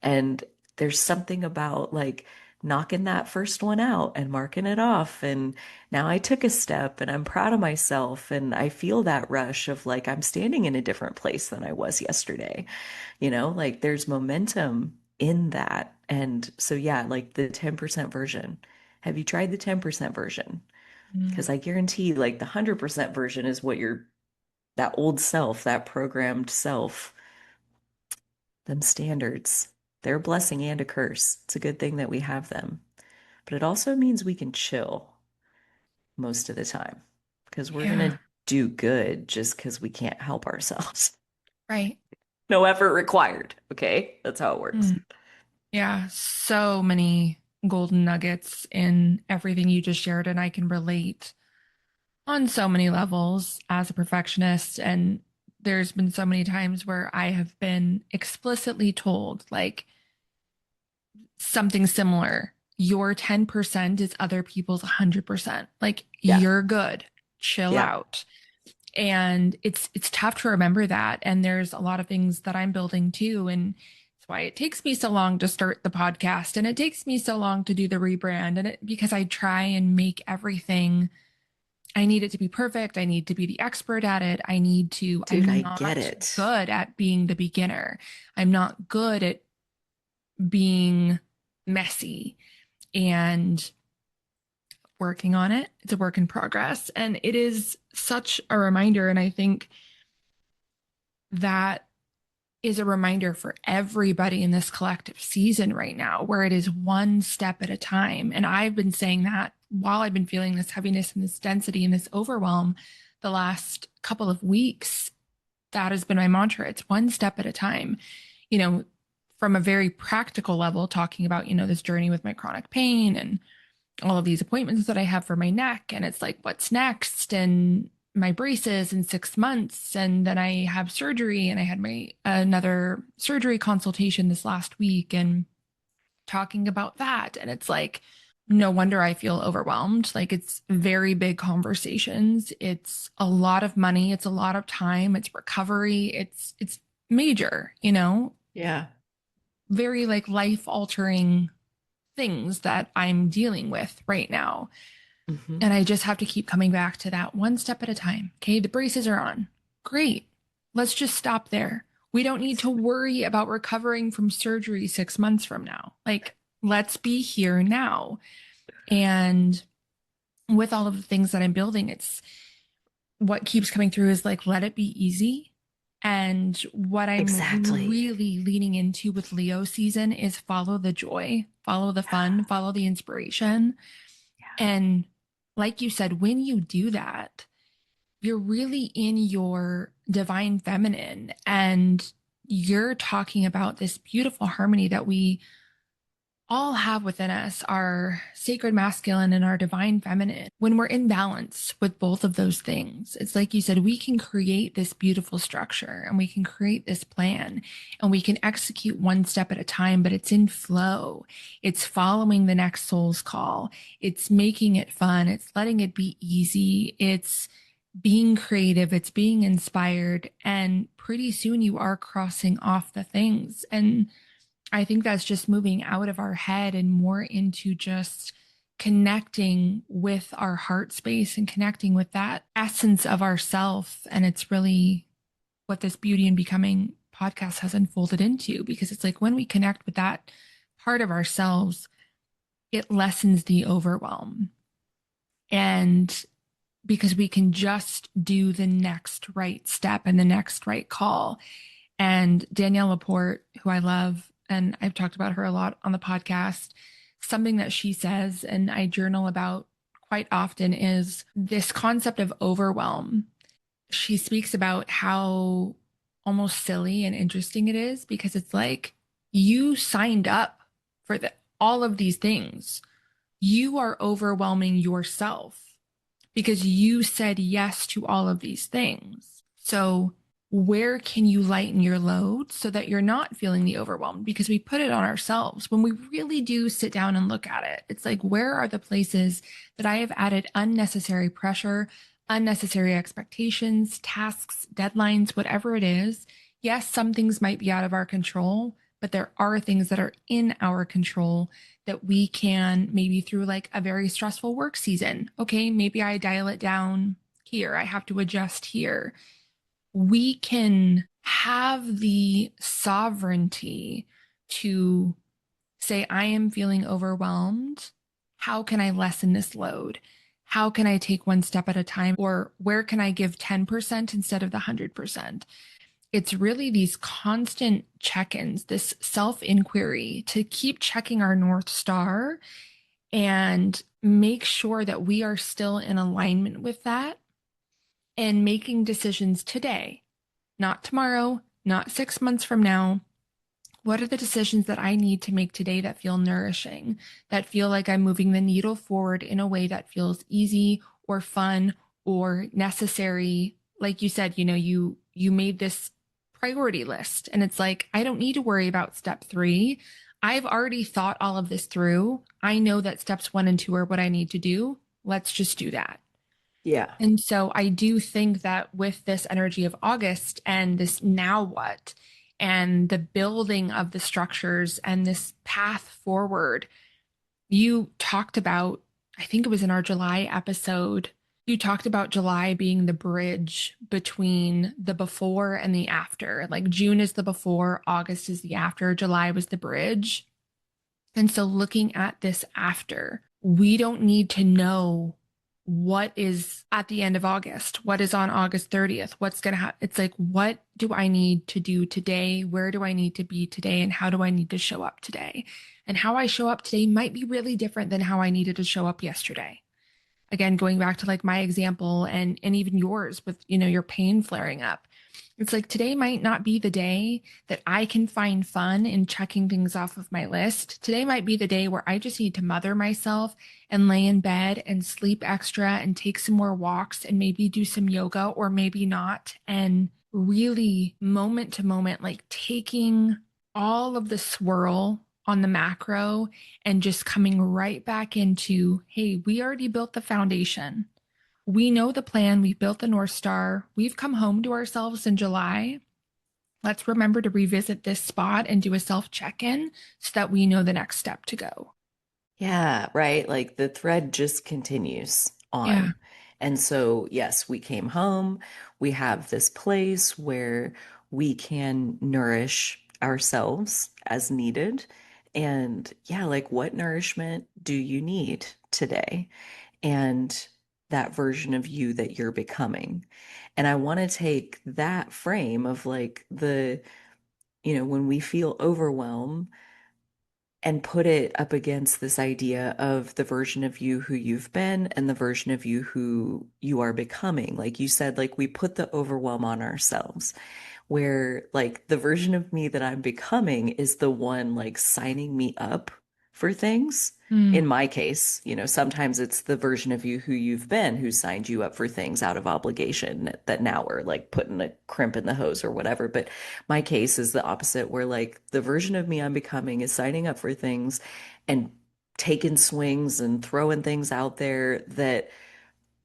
And there's something about like knocking that first one out and marking it off. And now I took a step and I'm proud of myself. And I feel that rush of like I'm standing in a different place than I was yesterday. Like there's momentum in that. And so, yeah, like the 10% version. Have you tried the 10% version? Because I guarantee like the 100% version is what that old self, that programmed self, them standards, they're a blessing and a curse. It's a good thing that we have them. But it also means we can chill most of the time because we're going Yeah, to do good just because we can't help ourselves. right. No effort required. Okay. That's how it works. Mm. Yeah, so many golden nuggets in everything you just shared, and I can relate on so many levels as a perfectionist. And there's been so many times where I have been explicitly told, like, something similar. Your 10% is other people's 100%. Like, Yeah. you're good. Chill Yeah. out. And it's tough to remember that. And there's a lot of things that I'm building too. And that's why it takes me so long to start the podcast. And it takes me so long to do the rebrand. And because I try and make everything, I need it to be perfect. I need to be the expert at it. Dude, I'm I get not it. good at being the beginner. I'm not good at being messy and working on it. It's a work in progress. And it is such a reminder. And I think that is a reminder for everybody in this collective season right now, where it is one step at a time. And I've been saying that while I've been feeling this heaviness and this density and this overwhelm the last couple of weeks, that has been my mantra. It's one step at a time. You know, from a very practical level, talking about, this journey with my chronic pain and all of these appointments that I have for my neck. And it's like, what's next? And my braces in 6 months. And then I have surgery, and I had my another surgery consultation this last week and talking about that. And it's like, no wonder I feel overwhelmed. Like, it's very big conversations. It's a lot of money. It's a lot of time. It's recovery. It's major, Yeah. very like life altering things that I'm dealing with right now. Hmm. And I just have to keep coming back to that one step at a time. Okay, the braces are on. Great. Let's just stop there. We don't need to worry about recovering from surgery 6 months from now. Like, let's be here now. And with all of the things that I'm building, it's what keeps coming through is like, let it be easy. And what I'm Exactly. really leaning into with Leo season is follow the joy, follow the fun, follow the inspiration. Yeah. And like you said, when you do that, you're really in your divine feminine, and you're talking about this beautiful harmony that we all have within us, our sacred masculine and our divine feminine. When we're in balance with both of those things, it's like you said, we can create this beautiful structure, and we can create this plan, and we can execute one step at a time, but it's in flow. It's following the next soul's call. It's making it fun. It's letting it be easy. It's being creative. It's being inspired. And pretty soon you are crossing off the things. And I think that's just moving out of our head and more into just connecting with our heart space and connecting with that essence of ourself. And it's really what this Beauty and Becoming podcast has unfolded into, because it's like when we connect with that part of ourselves, it lessens the overwhelm. And because we can just do the next right step and the next right call. And Danielle Laporte, who I love, and I've talked about her a lot on the podcast, something that she says and I journal about quite often is this concept of overwhelm. She speaks about how almost silly and interesting it is, because it's like you signed up for all of these things. You are overwhelming yourself because you said yes to all of these things. So, where can you lighten your load so that you're not feeling the overwhelm? Because we put it on ourselves. When we really do sit down and look at it, it's like, where are the places that I have added unnecessary pressure, unnecessary expectations, tasks, deadlines, whatever it is? Yes, some things might be out of our control, but there are things that are in our control that we can, maybe through like a very stressful work season. Okay, maybe I dial it down here. I have to adjust here. We can have the sovereignty to say, I am feeling overwhelmed. How can I lessen this load? How can I take one step at a time? Or where can I give 10% instead of the 100%? It's really these constant check ins, this self inquiry to keep checking our North Star and make sure that we are still in alignment with that and making decisions today, not tomorrow, not 6 months from now. What are the decisions that I need to make today that feel nourishing, that feel like I'm moving the needle forward in a way that feels easy or fun or necessary? Like you said, you made this priority list, and it's like, I don't need to worry about step 3. I've already thought all of this through. I know that steps 1 and 2 are what I need to do. Let's just do that. Yeah. And so I do think that with this energy of August and this now what, and the building of the structures and this path forward, you talked about, I think it was in our July episode, you talked about July being the bridge between the before and the after. Like June is the before, August is the after, July was the bridge. And so looking at this after, we don't need to know what is at the end of August, what is on August 30th, what's going to happen. It's like, what do I need to do today? Where do I need to be today? And how do I need to show up today? And how I show up today might be really different than how I needed to show up yesterday. Again, going back to like my example and even yours with, your pain flaring up. It's like today might not be the day that I can find fun in checking things off of my list. Today might be the day where I just need to mother myself and lay in bed and sleep extra and take some more walks and maybe do some yoga or maybe not. And really, moment to moment, like taking all of the swirl on the macro and just coming right back into, hey, we already built the foundation. We know the plan. We've built the North Star. We've come home to ourselves in July. Let's remember to revisit this spot and do a self check in so that we know the next step to go. Yeah, right. Like the thread just continues Yeah. on. And so, yes, we came home. We have this place where we can nourish ourselves as needed. And yeah, like what nourishment do you need today? And that version of you that you're becoming. And I want to take that frame of like when we feel overwhelmed and put it up against this idea of the version of you who you've been and the version of you who you are becoming. Like you said, like we put the overwhelm on ourselves, where like the version of me that I'm becoming is the one like signing me up for things. Mm, In my case, sometimes it's the version of you who you've been who signed you up for things out of obligation that now are like putting a crimp in the hose or whatever. But my case is the opposite, where like the version of me I'm becoming is signing up for things and taking swings and throwing things out there that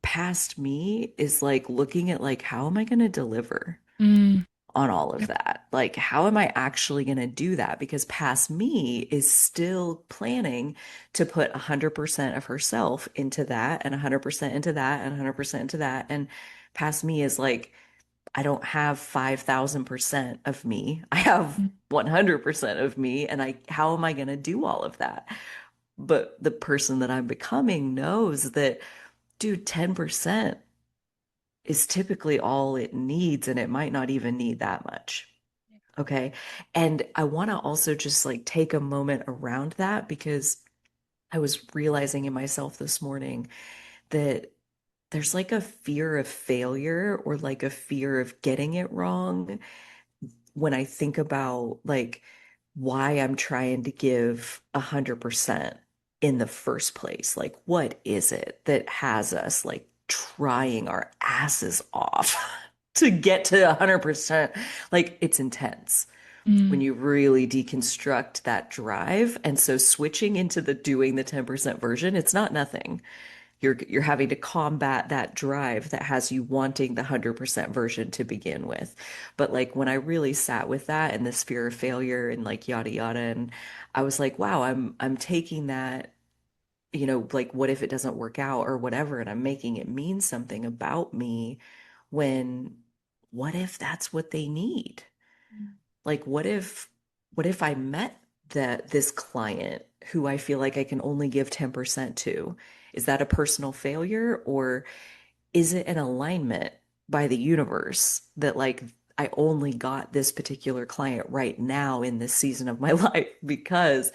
past me is like looking at like, how am I going to deliver mm, on all of yep. that? Like, how am I actually going to do that? Because past me is still planning to put 100% of herself into that and 100% into that and 100% into that. And past me is like, I don't have 5,000% of me. I have Mm, 100% of me. And how am I going to do all of that? But the person that I'm becoming knows that, dude, 10% is typically all it needs, and it might not even need that much. Okay. And I want to also just like take a moment around that because I was realizing in myself this morning that there's like a fear of failure or like a fear of getting it wrong when I think about like why I'm trying to give 100% in the first place. Like, what is it that has us like trying our asses off to get to 100%? Like, it's intense when mm, you really deconstruct that drive. And so switching into the doing the 10% version, it's not nothing. You're having to combat that drive that has you wanting the 100% version to begin with. But like when I really sat with that and this fear of failure and like yada yada, and I was like, wow, I'm taking that, like what if it doesn't work out or whatever, and I'm making it mean something about me when what if that's what they need? mm, Like what if I met this client who I feel like I can only give 10% to? Is that a personal failure, or is it an alignment by the universe that like I only got this particular client right now in this season of my life because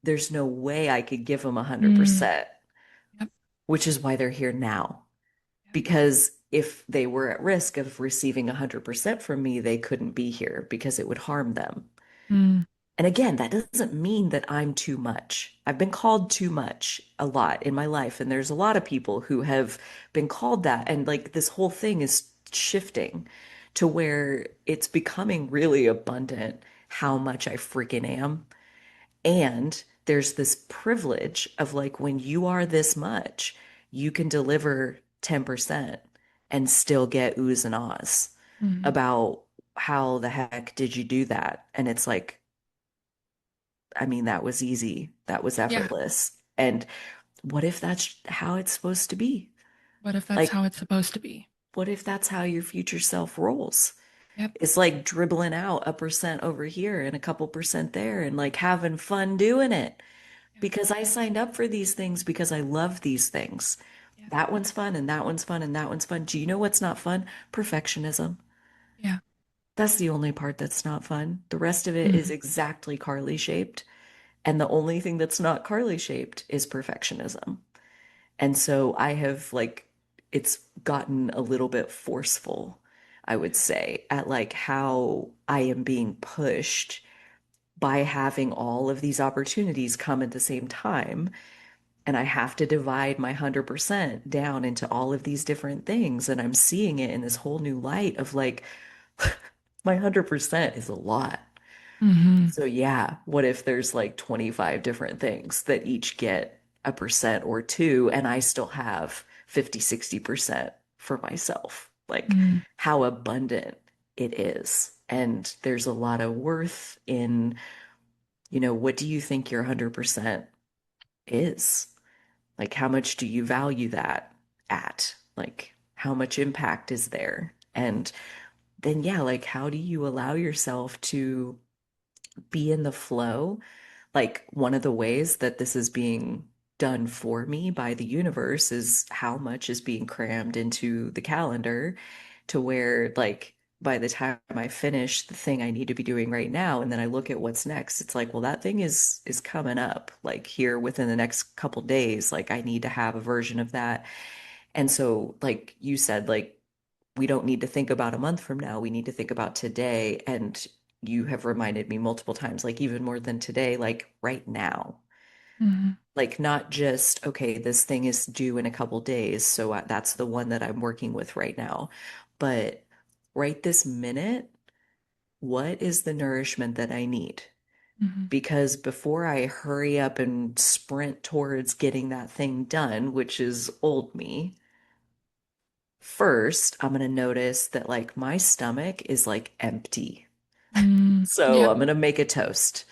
there's no way I could give them mm, 100%, yep, which is why they're here now. yep, Because if they were at risk of receiving 100% from me, they couldn't be here because it would harm them. mm, And again, that doesn't mean that I'm too much. I've been called too much a lot in my life. And there's a lot of people who have been called that. And like this whole thing is shifting to where it's becoming really abundant how much I freaking am. And there's this privilege of like when you are this much, you can deliver 10% and still get oohs and ahs mm, about how the heck did you do that? And it's like, I mean, that was easy. That was yeah. effortless. And what if that's how it's supposed to be? What if that's Like, how it's supposed to be? what if that's how your future self rolls? Yep, It's like dribbling out a percent over here and a couple percent there and like having fun doing it yep, because I signed up for these things because I love these things. yep, That one's fun and that one's fun and that one's fun. Do you know what's not fun? Perfectionism. yeah. That's the only part that's not fun. The rest of it is Mm, exactly Carly shaped. And the only thing that's not Carly shaped is perfectionism. And so I have like, it's gotten a little bit forceful. I would say, at like how I am being pushed by having all of these opportunities come at the same time. And I have to divide my 100% down into all of these different things. And I'm seeing it in this whole new light of like, my 100% is a lot. Mm-hmm. So, yeah, what if there's like 25 different things that each get a percent or two, and I still have 50, 60% for myself? Like, Mm-hmm. how abundant it is. And there's a lot of worth in, what do you think your 100% is? Like, how much do you value that at? Like, how much impact is there? And then, yeah, like, how do you allow yourself to be in the flow? Like, one of the ways that this is being done for me by the universe is how much is being crammed into the calendar to where, like, by the time I finish the thing I need to be doing right now, and then I look at what's next, it's like, well, that thing is coming up like here within the next couple days. Like, I need to have a version of that. And so, like you said, like, we don't need to think about a month from now. We need to think about today. And you have reminded me multiple times, like even more than today, like right now. Mm-hmm. Like not just, okay, this thing is due in a couple days, so that's the one that I'm working with right now. But right this minute, what is the nourishment that I need? Mm-hmm. Because before I hurry up and sprint towards getting that thing done, which is old me, first, I'm gonna notice that like my stomach is like empty. Mm-hmm. So Yep. I'm gonna make a toast.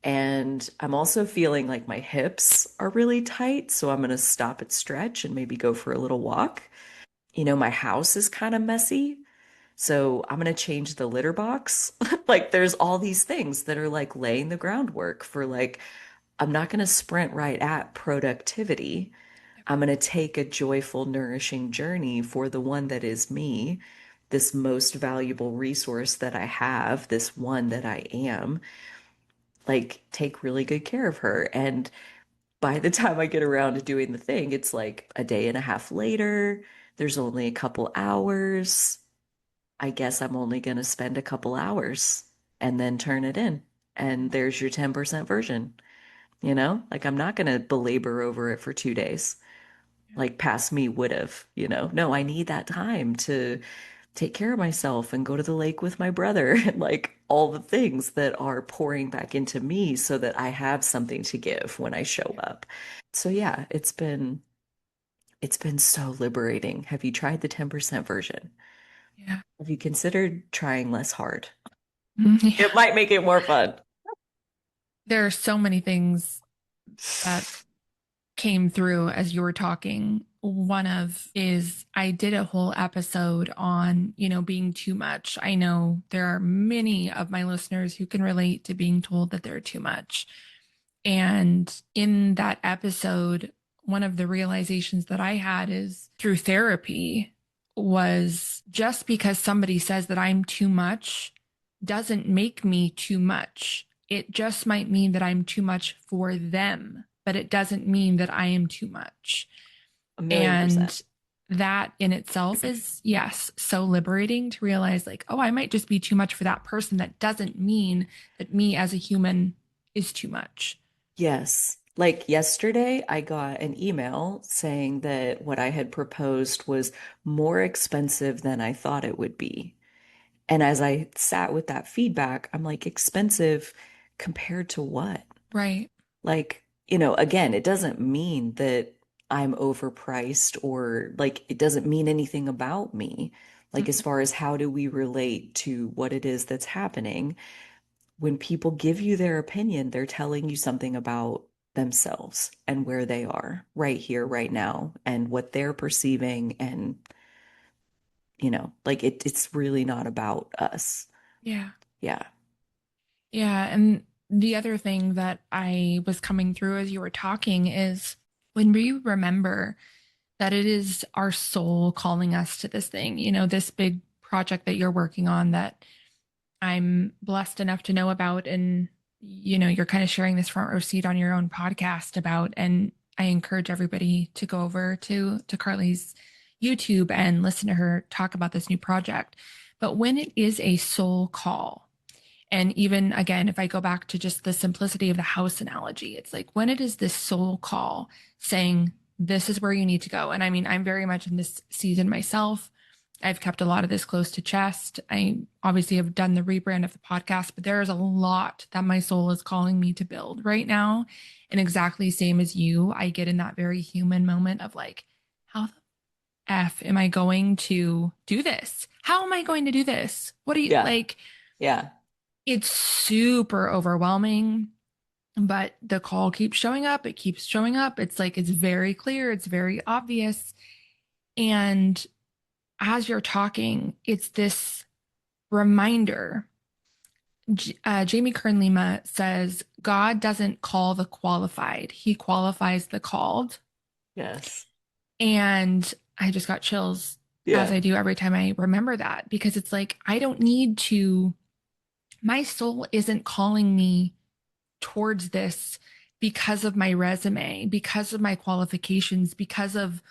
And I'm also feeling like my hips are really tight. So I'm gonna stop and stretch and maybe go for a little walk. My house is kind of messy. So I'm gonna change the litter box. Like there's all these things that are like laying the groundwork for like, I'm not gonna sprint right at productivity. I'm going to take a joyful, nourishing journey for the one that is me, this most valuable resource that I have, this one that I am, like take really good care of her. And by the time I get around to doing the thing, it's like a day and a half later. There's only a couple hours. I guess I'm only going to spend a couple hours and then turn it in. And there's your 10% version. Like I'm not going to belabor over it for 2 days like past me would have. No, I need that time to take care of myself and go to the lake with my brother and like all the things that are pouring back into me so that I have something to give when I show up. So yeah, it's been so liberating. Have you tried the 10% version? Yeah. Have you considered trying less hard? Mhm. It Yeah. might make it more fun. There are so many things that came through as you were talking. One of is I did a whole episode on, being too much. I know there are many of my listeners who can relate to being told that they're too much. And in that episode, one of the realizations that I had is through therapy was just because somebody says that I'm too much doesn't make me too much. It just might mean that I'm too much for them, but it doesn't mean that I am too much. 1,000,000%. And that in itself is, yes, so liberating to realize, like, oh, I might just be too much for that person. That doesn't mean that me as a human is too much. Yes. Like yesterday, I got an email saying that what I had proposed was more expensive than I thought it would be. And as I sat with that feedback, I'm like, expensive compared to what? Right. Like, again, it doesn't mean that I'm overpriced or like it doesn't mean anything about me. Like, as Mhm. far as how do we relate to what it is that's happening, when people give you their opinion, they're telling you something about themselves and where they are right here, right now, and what they're perceiving. And, like it's really not about us. Yeah. Yeah. Yeah. And the other thing that I was coming through as you were talking is when we remember that it is our soul calling us to this thing, this big project that you're working on that I'm blessed enough to know about. And, you're kind of sharing this front row seat on your own podcast about, and I encourage everybody to go over to Carly's YouTube and listen to her talk about this new project But when it is a soul call, and even again, if I go back to just the simplicity of the house analogy, it's like when it is this soul call saying, this is where you need to go. And I mean, I'm very much in this season myself. I've kept a lot of this close to chest. I obviously have done the rebrand of the podcast, but there is a lot that my soul is calling me to build right now. And exactly same as you, I get in that very human moment of like, how the F am I going to do this? How am I going to do this? What do you Yeah. like? Yeah. It's super overwhelming, but the call keeps showing up. It keeps showing up. It's like, it's very clear. It's very obvious. And as you're talking, it's this reminder. Jamie Kern Lima says, God doesn't call the qualified, he qualifies the called. Yes. And I just got chills as Yeah. I do every time I remember that because it's like, I don't need to, my soul isn't calling me towards this because of my resume, because of my qualifications, because of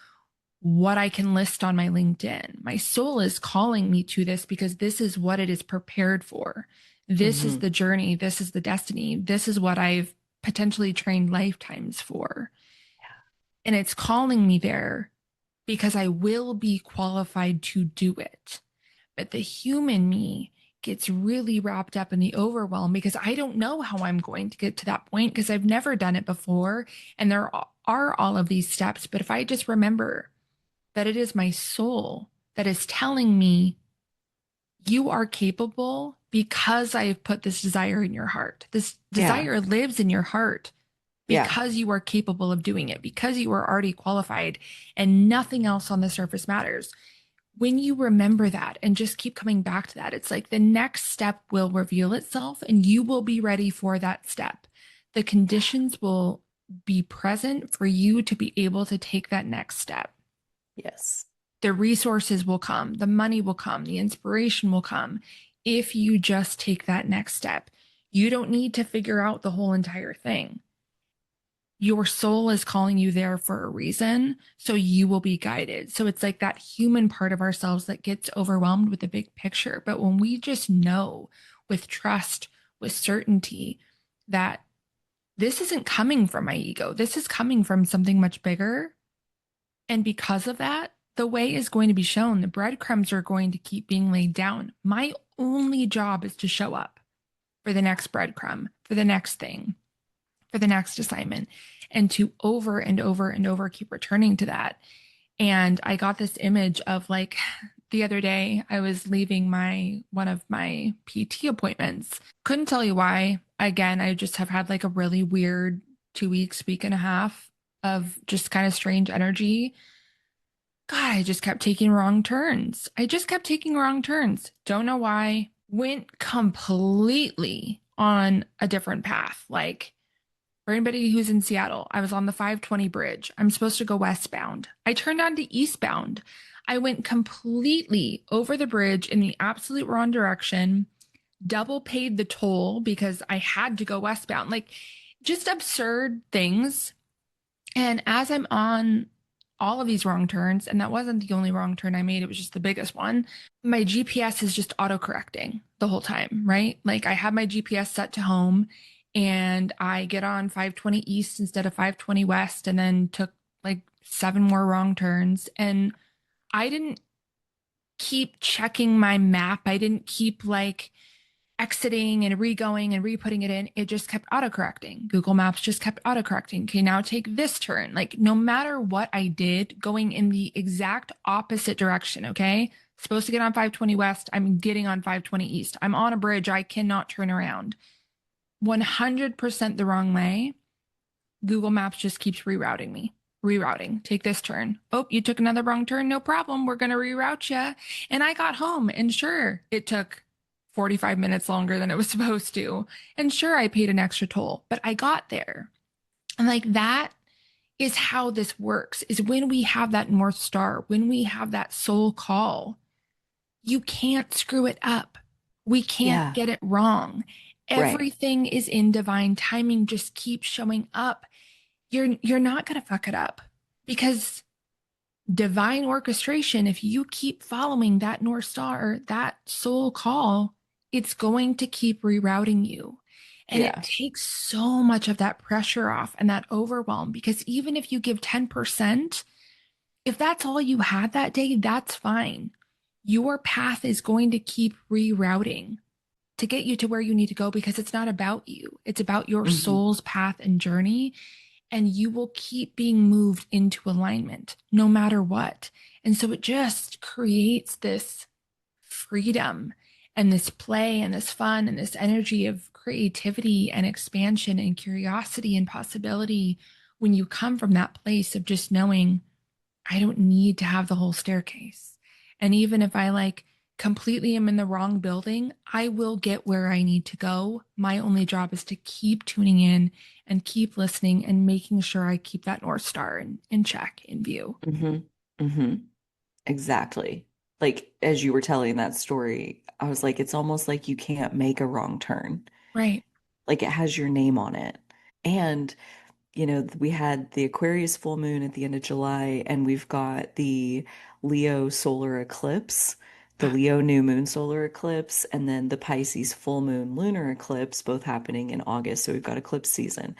what I can list on my LinkedIn. My soul is calling me to this because this is what it is prepared for. This is Hmm. the journey. This is the destiny. This is what I've potentially trained lifetimes for. And it's calling me there because I will be qualified to do it. But the human me gets really wrapped up in the overwhelm because I don't know how I'm going to get to that point because I've never done it before. And there are all of these steps. But if I just remember that it is my soul that is telling me, you are capable because I have put this desire in your heart. This Yeah. desire lives in your heart Yeah. because you are capable of doing it, because you are already qualified, and nothing else on the surface matters. When you remember that and just keep coming back to that, it's like the next step will reveal itself and you will be ready for that step. The conditions will be present for you to be able to take that next step. Yes. The resources will come, the money will come, the inspiration will come if you just take that next step. You don't need to figure out the whole entire thing. Your soul is calling you there for a reason, so you will be guided. So it's like that human part of ourselves that gets overwhelmed with the big picture. But when we just know with trust, with certainty that this isn't coming from my ego, this is coming from something much bigger, and because of that, the way is going to be shown. The breadcrumbs are going to keep being laid down. My only job is to show up for the next breadcrumb, for the next thing, for the next assignment, and to over and over and over keep returning to that. And I got this image of like the other day, I was leaving my one of my PT appointments. Couldn't tell you why. Again, I just have had like a really weird 2 weeks, week and a half of just kind of strange energy. God, I just kept taking wrong turns. I just kept taking wrong turns. Don't know why. Went completely on a different path. Like for anybody who's in Seattle, I was on the 520 bridge. I'm supposed to go westbound. I turned onto eastbound. I went completely over the bridge in the absolute wrong direction, double paid the toll because I had to go westbound. Like just absurd things. And as I'm on all of these wrong turns, and that wasn't the only wrong turn I made, it was just the biggest one. My GPS is just auto correcting the whole time, right? Like I have my GPS set to home and I get on 520 East instead of 520 West, and then took like 7 more wrong turns. And I didn't keep checking my map. I didn't keep like exiting and re-going and re-putting it in. It just kept autocorrecting. Google Maps just kept autocorrecting. Okay, now take this turn. Like no matter what I did, going in the exact opposite direction. Okay, supposed to get on 520 West. I'm getting on 520 East. I'm on a bridge. I cannot turn around. 100% the wrong way. Google Maps just keeps rerouting me. Rerouting. Take this turn. Oh, you took another wrong turn. No problem. We're going to reroute you. And I got home, and sure, it took 45 minutes longer than it was supposed to. And sure, I paid an extra toll, but I got there. And like that is how this works, is when we have that North Star, when we have that soul call, you can't screw it up. We can't Yeah. get it wrong. Right. Everything is in divine timing. Just keep showing up. You're not going to fuck it up because divine orchestration, if you keep following that North Star, that soul call, it's going to keep rerouting you. And it Yeah. takes so much of that pressure off and that overwhelm because even if you give 10%, if that's all you had that day, that's fine. Your path is going to keep rerouting to get you to where you need to go because it's not about you. It's about your Hmm. soul's path and journey. And you will keep being moved into alignment no matter what. And so it just creates this freedom and this play and this fun and this energy of creativity and expansion and curiosity and possibility when you come from that place of just knowing I don't need to have the whole staircase. And even if I like completely am in the wrong building, I will get where I need to go. My only job is to keep tuning in and keep listening and making sure I keep that North Star in check, in view. Hmm. Hmm. Exactly. Like as you were telling that story, I was like, it's almost like you can't make a wrong turn. Right. Like it has your name on it. And we had the Aquarius full moon at the end of July, and we've got the Leo solar eclipse, the Leo new moon solar eclipse, and then the Pisces full moon lunar eclipse, both happening in August. So we've got eclipse season.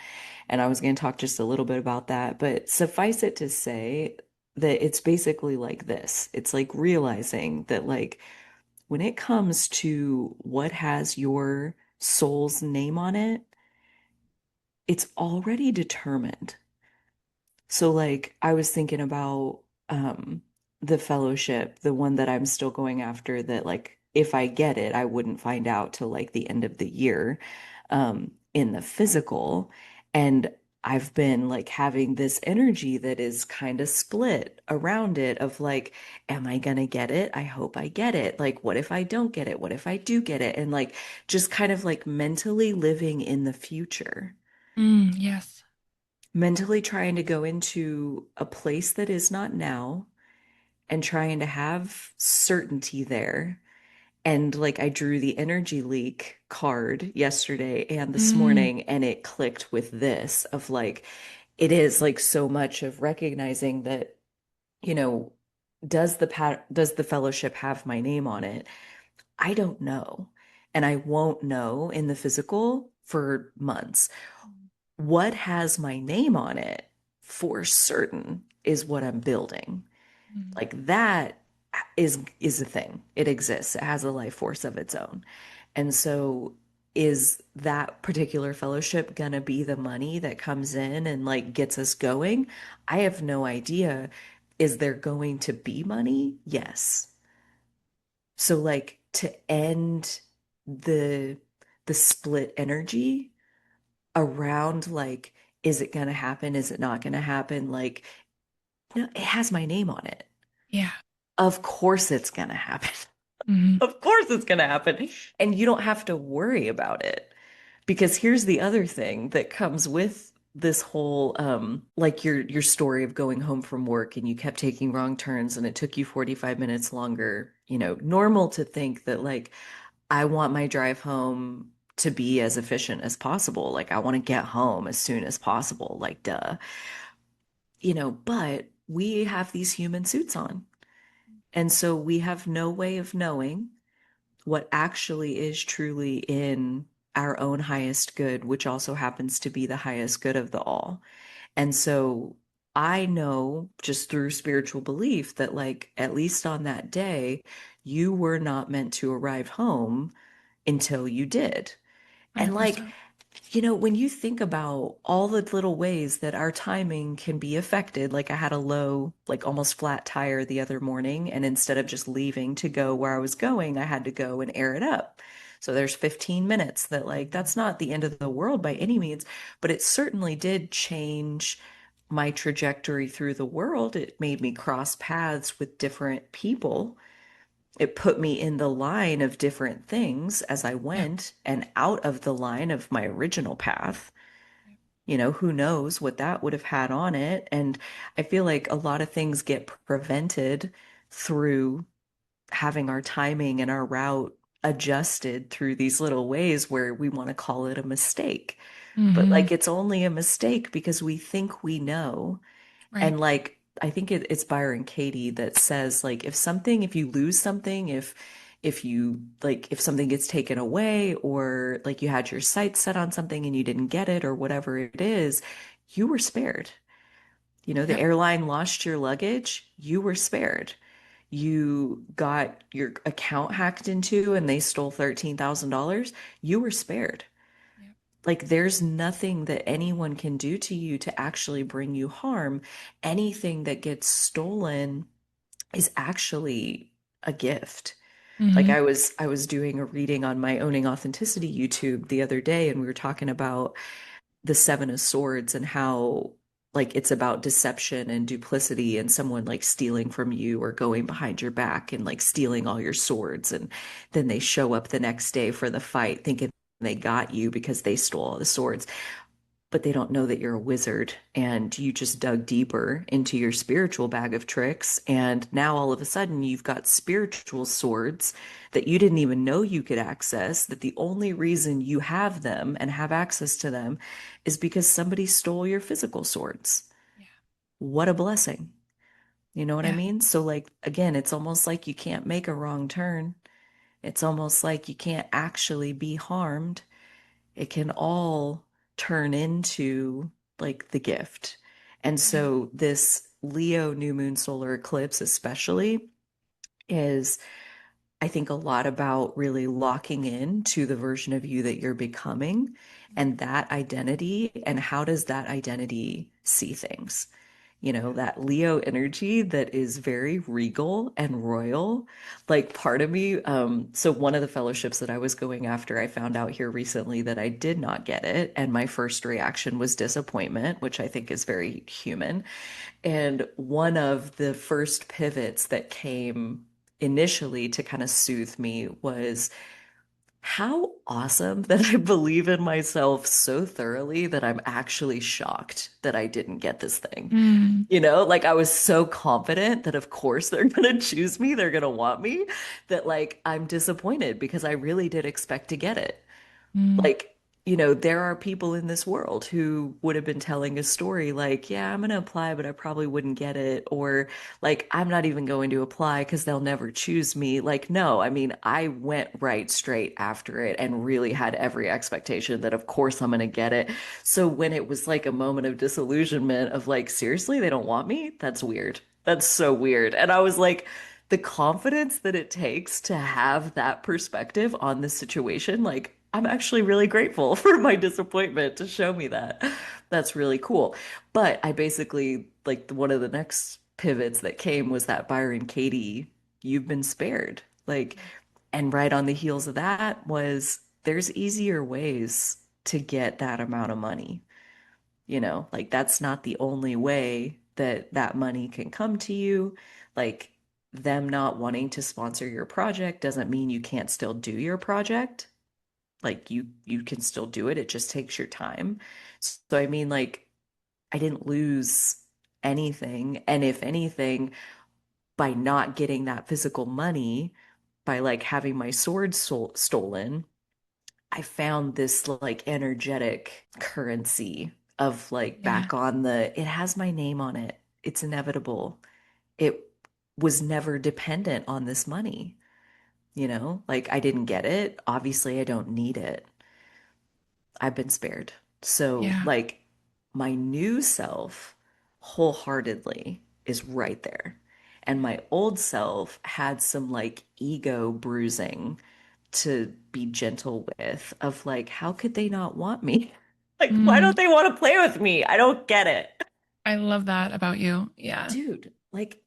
And I was going to talk just a little bit about that, but suffice it to say that it's basically like this. It's like realizing that, like, when it comes to what has your soul's name on it, it's already determined. So like I was thinking about the fellowship, the one that I'm still going after that like if I get it, I wouldn't find out till like the end of the year in the physical. And I've been like having this energy that is kind of split around it of like, am I gonna get it? I hope I get it. Like, what if I don't get it? What if I do get it? And like just kind of like mentally living in the future, Yes. mentally trying to go into a place that is not now and trying to have certainty there. And like I drew the energy leak card yesterday and this Mm, morning, and it clicked with this of like, it is like so much of recognizing that, you know, does the fellowship have my name on it? I don't know. And I won't know in the physical for months. What has my name on it for certain is what I'm building. mm, Like that is a thing. It exists. It has a life force of its own. And so is that particular fellowship gonna be the money that comes in and like gets us going? I have no idea. Is there going to be money? Yes. So like to end the the split energy around like, is it going to happen? Is it not going to happen? Like, no, it has my name on it. yeah. Of course it's going to happen. Mm, Of course it's going to happen. And you don't have to worry about it. Because here's the other thing that comes with this whole like your story of going home from work and you kept taking wrong turns and it took you 45 minutes longer, normal to think that like I want my drive home to be as efficient as possible. Like I want to get home as soon as possible. Like duh. But we have these human suits on. And so we have no way of knowing what actually is truly in our own highest good, which also happens to be the highest good of the all. And so I know just through spiritual belief that, like, at least on that day, you were not meant to arrive home until you did. And like, 100%. when you think about all the little ways that our timing can be affected, like I had a low, like almost flat tire the other morning, and instead of just leaving to go where I was going, I had to go and air it up. So there's 15 minutes that, like, that's not the end of the world by any means, but it certainly did change my trajectory through the world. It made me cross paths with different people. It put me in the line of different things as I Yeah. went and out of the line of my original path. Yeah. Who knows what that would have had on it. And I feel like a lot of things get prevented through having our timing and our route adjusted through these little ways where we want to call it a mistake. But Hmm. like it's only a mistake because we think we know. Right. And like I think it's Byron Katie that says like if you lose something, if you like if something gets taken away or like you had your sights set on something and you didn't get it or whatever it is, you were spared. You know, the Yep. airline lost your luggage, you were spared. You got your account hacked into and they stole $13,000, you were spared. Yep. Like there's nothing that anyone can do to you to actually bring you harm. Anything that gets stolen is actually a gift. Like Hmm. I was doing a reading on my Owning Authenticity YouTube the other day, and we were talking about the Seven of Swords and how like it's about deception and duplicity and someone like stealing from you or going behind your back and like stealing all your swords, and then they show up the next day for the fight thinking they got you because they stole all the swords, but they don't know that you're a wizard and you just dug deeper into your spiritual bag of tricks. And now all of a sudden you've got spiritual swords that you didn't even know you could access, that the only reason you have them and have access to them is because somebody stole your physical swords. Yeah. What a blessing. You know what I Yeah. mean? So, like, again, it's almost like you can't make a wrong turn. It's almost like you can't actually be harmed. It can all turn into like the gift. And Yeah. so this Leo new moon solar eclipse especially is, I think, a lot about really locking in to the version of you that you're becoming and that identity, and how does that identity see things? You know, Yeah. that Leo energy that is very regal and royal. Like part of me, so one of the fellowships that I was going after, I found out here recently that I did not get it. And my first reaction was disappointment, which I think is very human. And one of the first pivots that came initially to kind of soothe me was how awesome that I believe in myself so thoroughly that I'm actually shocked that I didn't get this thing. Mm. You know, like I was so confident that of course they're gonna choose me, they're gonna want me, that like I'm disappointed because I really did expect to get it. Mm. Like, you know, there are people in this world who would have been telling a story like, yeah, I'm going to apply, but I probably wouldn't get it. Or like, I'm not even going to apply because they'll never choose me. Like, no, I mean, I went right straight after it and really had every expectation that, of course, I'm going to get it. So when it was like a moment of disillusionment of like, seriously, they don't want me? That's weird. That's so weird. And I was like, the confidence that it takes to have that perspective on this situation, like I'm actually really grateful for my disappointment to show me that. That's really cool. But I basically like one of the next pivots that came was that Byron Katie, you've been spared. Like, Yeah. and right on the heels of that was there's easier ways to get that amount of money. You know, like that's not the only way that that money can come to you. Like them not wanting to sponsor your project doesn't mean you can't still do your project. Like you can still do it. It just takes your time. So I mean, like I didn't lose anything. And if anything, by not getting that physical money, by like having my sword stolen, I found this like energetic currency of like Yeah. back on the, it has my name on it. It's inevitable. It was never dependent on this money, you know? Like I didn't get it. Obviously, I don't need it. I've been spared. So, Yeah. like, my new self wholeheartedly is right there. And Yeah. my old self had some like ego bruising to be gentle with, of like, how could they not want me? Like, why Mm. don't they want to play with me? I don't get it. I love that about you. Yeah. Dude, like,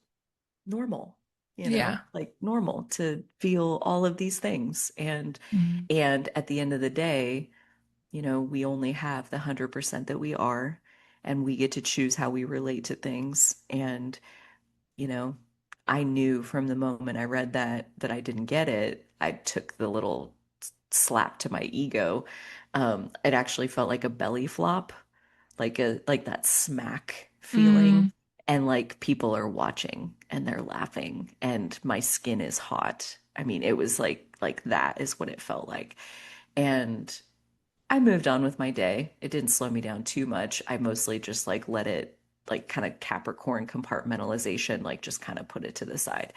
normal, you Yeah. know, like normal to feel all of these things. Mm. And at the end of the day, you know, we only have the 100% that we are, and we get to choose how we relate to things. And, you know, I knew from the moment I read that I didn't get it. I took the little slap to my ego. It actually felt like a belly flop, like that smack feeling. Mm. And like people are watching and they're laughing and my skin is hot. I mean, it was like that is what it felt like. And I moved on with my day. It didn't slow me down too much. I mostly just like let it like kind of Capricorn compartmentalization, like just kind of put it to the side.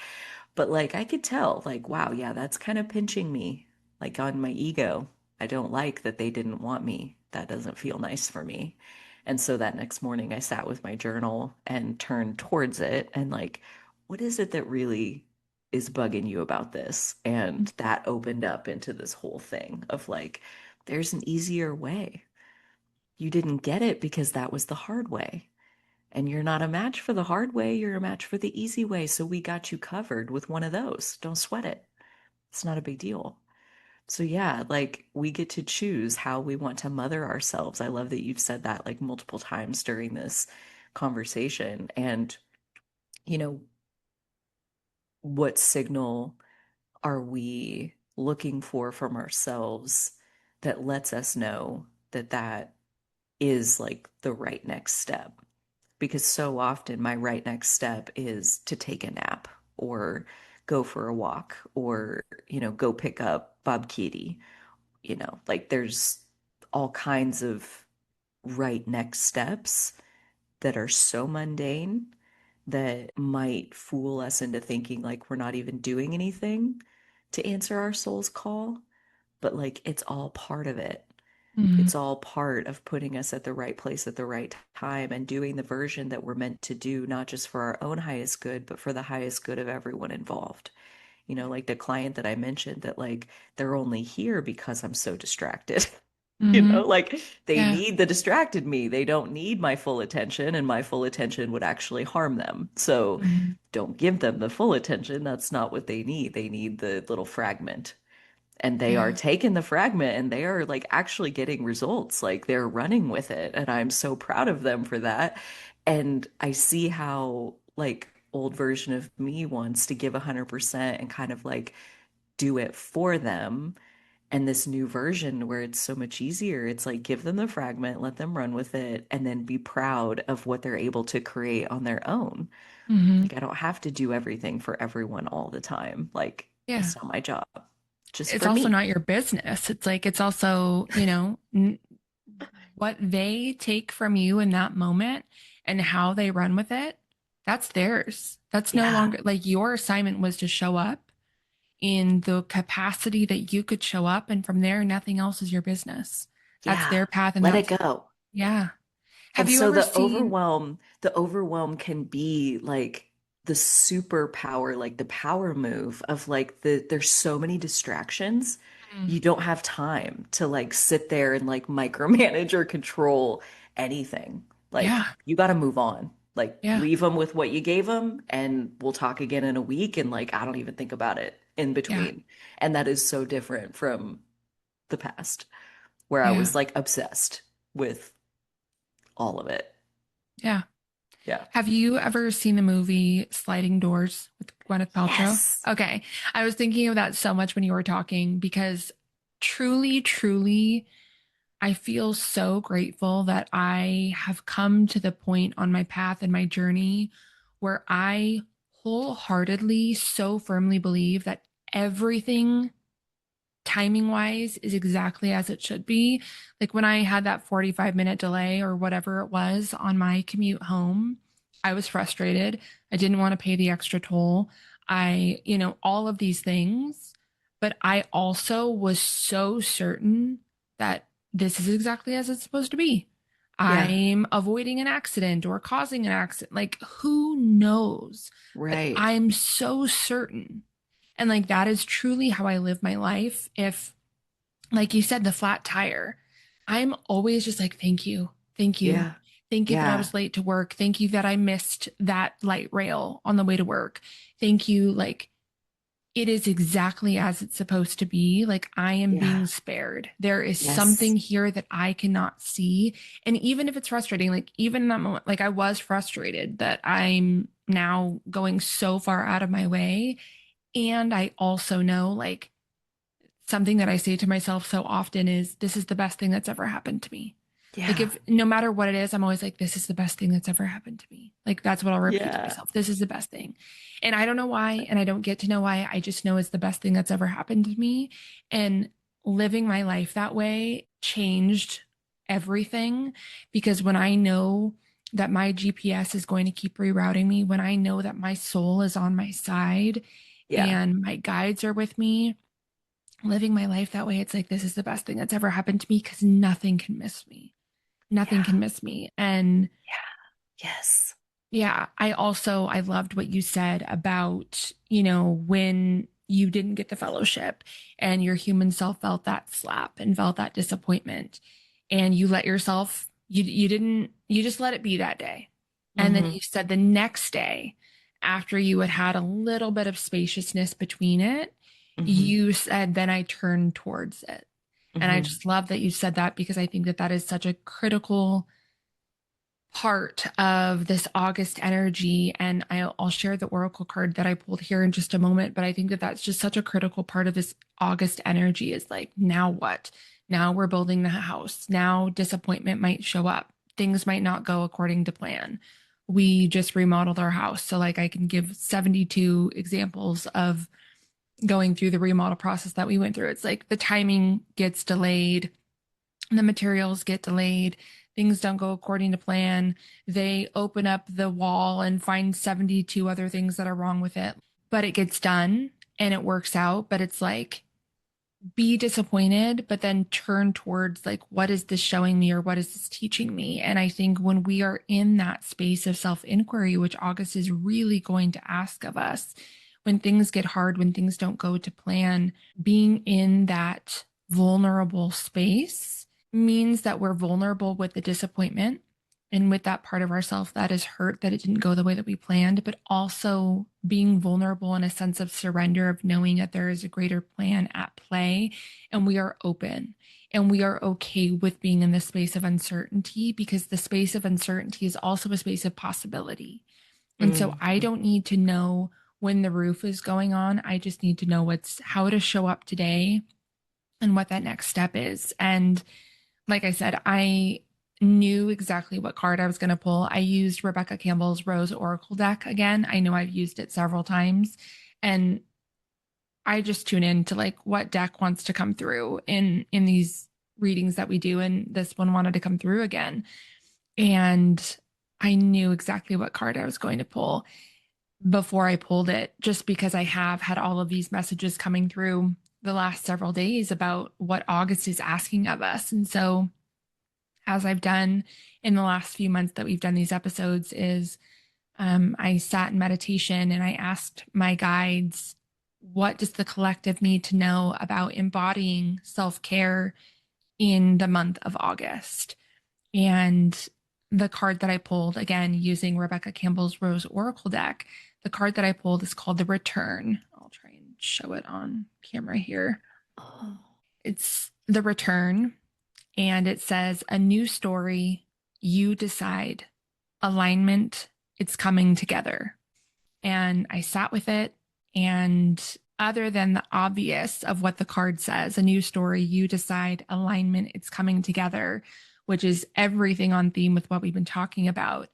But like I could tell, like, wow, yeah, that's kind of pinching me, like on my ego. I don't like that they didn't want me. That doesn't feel nice for me. And so that next morning I sat with my journal and turned towards it and like, what is it that really is bugging you about this? And that opened up into this whole thing of like, there's an easier way. You didn't get it because that was the hard way. And you're not a match for the hard way, you're a match for the easy way. So we got you covered with one of those. Don't sweat it. It's not a big deal. So yeah, like we get to choose how we want to mother ourselves. I love that you've said that like multiple times during this conversation. And, you know, what signal are we looking for from ourselves that lets us know that that is like the right next step? Because so often my right next step is to take a nap or go for a walk or, go pick up Bob Kitty. Like there's all kinds of right next steps that are so mundane that might fool us into thinking like we're not even doing anything to answer our soul's call. But like it's all part of it. Mm-hmm. It's all part of putting us at the right place at the right time and doing the version that we're meant to do, not just for our own highest good, but for the highest good of everyone involved. Like the client that I mentioned that like they're only here because I'm so distracted. Mm-hmm. Like they Yeah. need the distracted me. They don't need my full attention, and my full attention would actually harm them. So Mm-hmm. don't give them the full attention. That's not what they need. They need the little fragment, and they are Yeah. taking the fragment and they are like actually getting results. Like they're running with it, and I'm so proud of them for that. And I see how like old version of me wants to give 100% and kind of like do it for them, and this new version where it's so much easier, it's like give them the fragment, let them run with it, and then be proud of what they're able to create on their own. Mm-hmm. Like I don't have to do everything for everyone all the time. Like Yeah. it's not my job, just It's for also me. not your business. It's like, it's also, what they take from you in that moment and how they run with it, that's theirs. That's no Yeah. longer like your assignment was to show up in the capacity that you could show up. And from there, nothing else is your business. That's Yeah. their path. And Let it that's, go. yeah. Have And you so ever the seen, overwhelm can be like the superpower, like the power move of like there's so many distractions. Mm, You don't have time to like sit there and like micromanage or control anything. Like yeah, you got to move on. Like yeah, leave them with what you gave them and we'll talk again in a week and like I don't even think about it in yeah, between. And that is so different from the past where I yeah, was like obsessed with all of it. yeah. Yeah. Have you ever seen the movie Sliding Doors with Gwyneth Paltrow? Yes. Okay. I was thinking of that so much when you were talking because truly, truly, I feel so grateful that I have come to the point on my path and my journey where I wholeheartedly so firmly believe that everything timing wise is exactly as it should be. Like when I had that 45-minute delay or whatever it was on my commute home, I was frustrated. I didn't want to pay the extra toll. All of these things. But I also was so certain that this is exactly as it's supposed to be. Yeah. I'm avoiding an accident or causing an accident. Like, who knows? But Right. I'm so certain. And like that is truly how I live my life. If, like you said, the flat tire, I'm always just like, thank you. Thank you. Yeah. Thank you that I Yeah. was late to work. Thank you that I missed that light rail on the way to work. Thank you. Like, it is exactly as it's supposed to be. Like, I am Yeah. being spared. There is Yes. something here that I cannot see. And even if it's frustrating, like, even in that moment, like, I was frustrated that I'm now going so far out of my way. And I also know, like, something that I say to myself so often is, this is the best thing that's ever happened to me. Like, Yeah. if no matter what it is, I'm always like, this is the best thing that's ever happened to me. Like, that's what I'll repeat to Yeah. myself. This is the best thing. And I don't know why, and I don't get to know why. I just know it's the best thing that's ever happened to me. And living my life that way changed everything because when I know that my GPS is going to keep rerouting me, when I know that my soul is on my side Yeah. and my guides are with me, living my life that way, it's like, this is the best thing that's ever happened to me because nothing can miss me. Nothing Yeah. can miss me. And Yeah. Yes. yeah, I loved what you said about, when you didn't get the fellowship and your human self felt that slap and felt that disappointment and you let yourself, you didn't, you just let it be that day. And then Mm-hmm. you said the next day, after you had a little bit of spaciousness between it, Mm-hmm. you said, then I turned towards it. And I Mm-hmm. just love that you said that because I think that that is such a critical part of this August energy. And I'll share the oracle card that I pulled here in just a moment. But I think that that's just such a critical part of this August energy is like, now what? Now we're building the house. Now disappointment might show up. Things might not go according to plan. We just remodeled our house. So, like, I can give 72 examples of going through the remodel process that we went through. It's like the timing gets delayed, the materials get delayed, things don't go according to plan. They open up the wall and find 72 other things that are wrong with it, but it gets done and it works out. But it's like, be disappointed, but then turn towards like, what is this showing me or what is this teaching me? And I think when we are in that space of self inquiry, which August is really going to ask of us, when things get hard, when things don't go to plan, being in that vulnerable space means that we're vulnerable with the disappointment and with that part of ourself that is hurt that it didn't go the way that we planned, but also being vulnerable in a sense of surrender, of knowing that there is a greater plan at play and we are open and we are okay with being in the space of uncertainty because the space of uncertainty is also a space of possibility. And so I Mm-hmm. don't need to know when the roof is going on. I just need to know what's how to show up today and what that next step is. And like I said, I knew exactly what card I was going to pull. I used Rebecca Campbell's Rose Oracle deck again. I know I've used it several times and I just tune in to like what deck wants to come through in these readings that we do, and this one wanted to come through again. And I knew exactly what card I was going to pull before I pulled it, just because I have had all of these messages coming through the last several days about what August is asking of us. And so as I've done in the last few months that we've done these episodes is I sat in meditation and I asked my guides, what does the collective need to know about embodying self-care in the month of August? And the card that I pulled, again, using Rebecca Campbell's Rose Oracle deck, the card that I pulled is called The Return. I'll try and show it on camera here. Oh. It's The Return, and it says, a new story, you decide, alignment, it's coming together. And I sat with it. And other than the obvious of what the card says, a new story, you decide, alignment, it's coming together, which is everything on theme with what we've been talking about.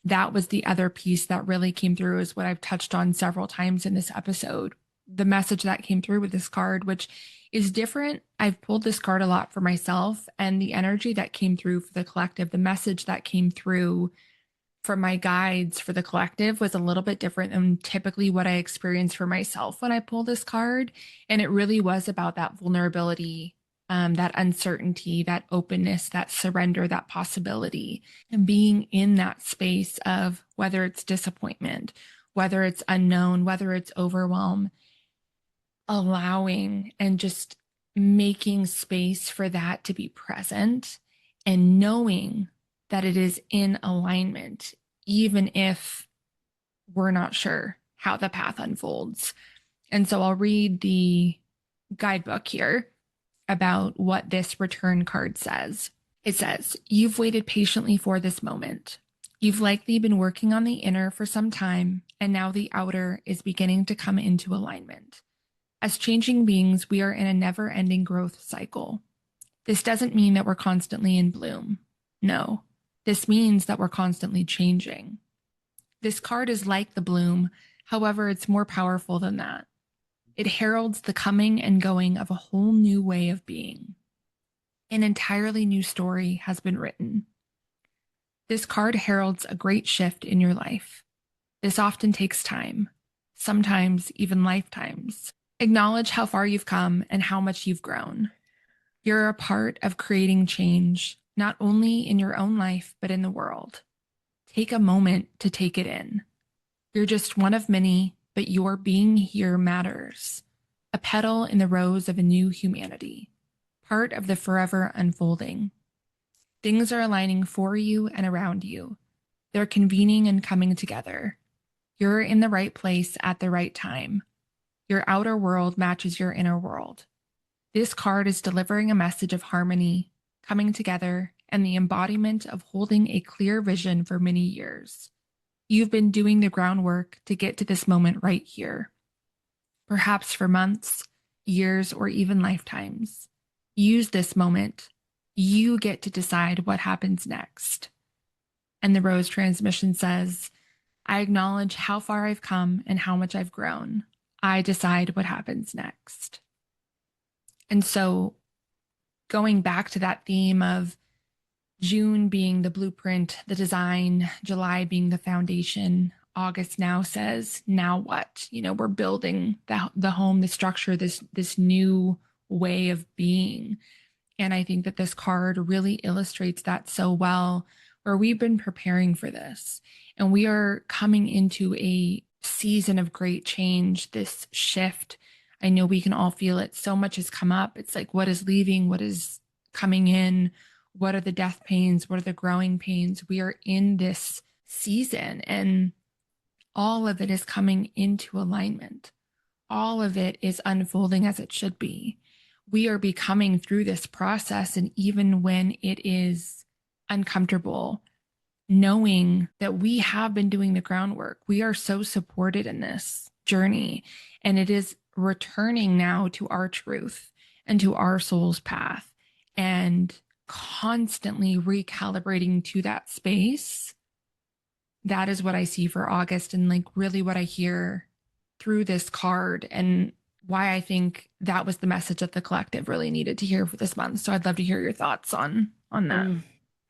That was the other piece that really came through, is what I've touched on several times in this episode. The message that came through with this card, which is different. I've pulled this card a lot for myself, and the energy that came through for the collective, the message that came through from my guides for the collective was a little bit different than typically what I experience for myself when I pull this card. And it really was about that vulnerability, that uncertainty, that openness, that surrender, that possibility, and being in that space of whether it's disappointment, whether it's unknown, whether it's overwhelm, allowing and just making space for that to be present and knowing that it is in alignment, even if we're not sure how the path unfolds. And so I'll read the guidebook here about what this return card says. It says, you've waited patiently for this moment. You've likely been working on the inner for some time, and now the outer is beginning to come into alignment. As changing beings, we are in a never ending growth cycle. This doesn't mean that we're constantly in bloom. No, this means that we're constantly changing. This card is like the bloom, however, it's more powerful than that. It heralds the coming and going of a whole new way of being. An entirely new story has been written. This card heralds a great shift in your life. This often takes time, sometimes even lifetimes. Acknowledge how far you've come and how much you've grown. You're a part of creating change, not only in your own life, but in the world. Take a moment to take it in. You're just one of many, but your being here matters. A petal in the rose of a new humanity, part of the forever unfolding. Things are aligning for you and around you. They're convening and coming together. You're in the right place at the right time. Your outer world matches your inner world. This card is delivering a message of harmony, coming together, and the embodiment of holding a clear vision for many years. You've been doing the groundwork to get to this moment right here, perhaps for months, years, or even lifetimes. Use this moment. You get to decide what happens next. And the Rose transmission says, I acknowledge how far I've come and how much I've grown. I decide what happens next. And so, going back to that theme of June being the blueprint, the design, July being the foundation, August now says, now what? We're building the home, the structure, this new way of being. And I think that this card really illustrates that so well, where we've been preparing for this and we are coming into a season of great change, this shift. I know we can all feel it. So much has come up. It's like, what is leaving? What is coming in? What are the death pains? What are the growing pains? We are in this season and all of it is coming into alignment. All of it is unfolding as it should be. We are becoming through this process. And even when it is uncomfortable, knowing that we have been doing the groundwork, we are so supported in this journey. And it is returning now to our truth and to our soul's path and constantly recalibrating to that space. That is what I see for August and like really what I hear through this card and why I think that was the message that the collective really needed to hear for this month. So I'd love to hear your thoughts on that.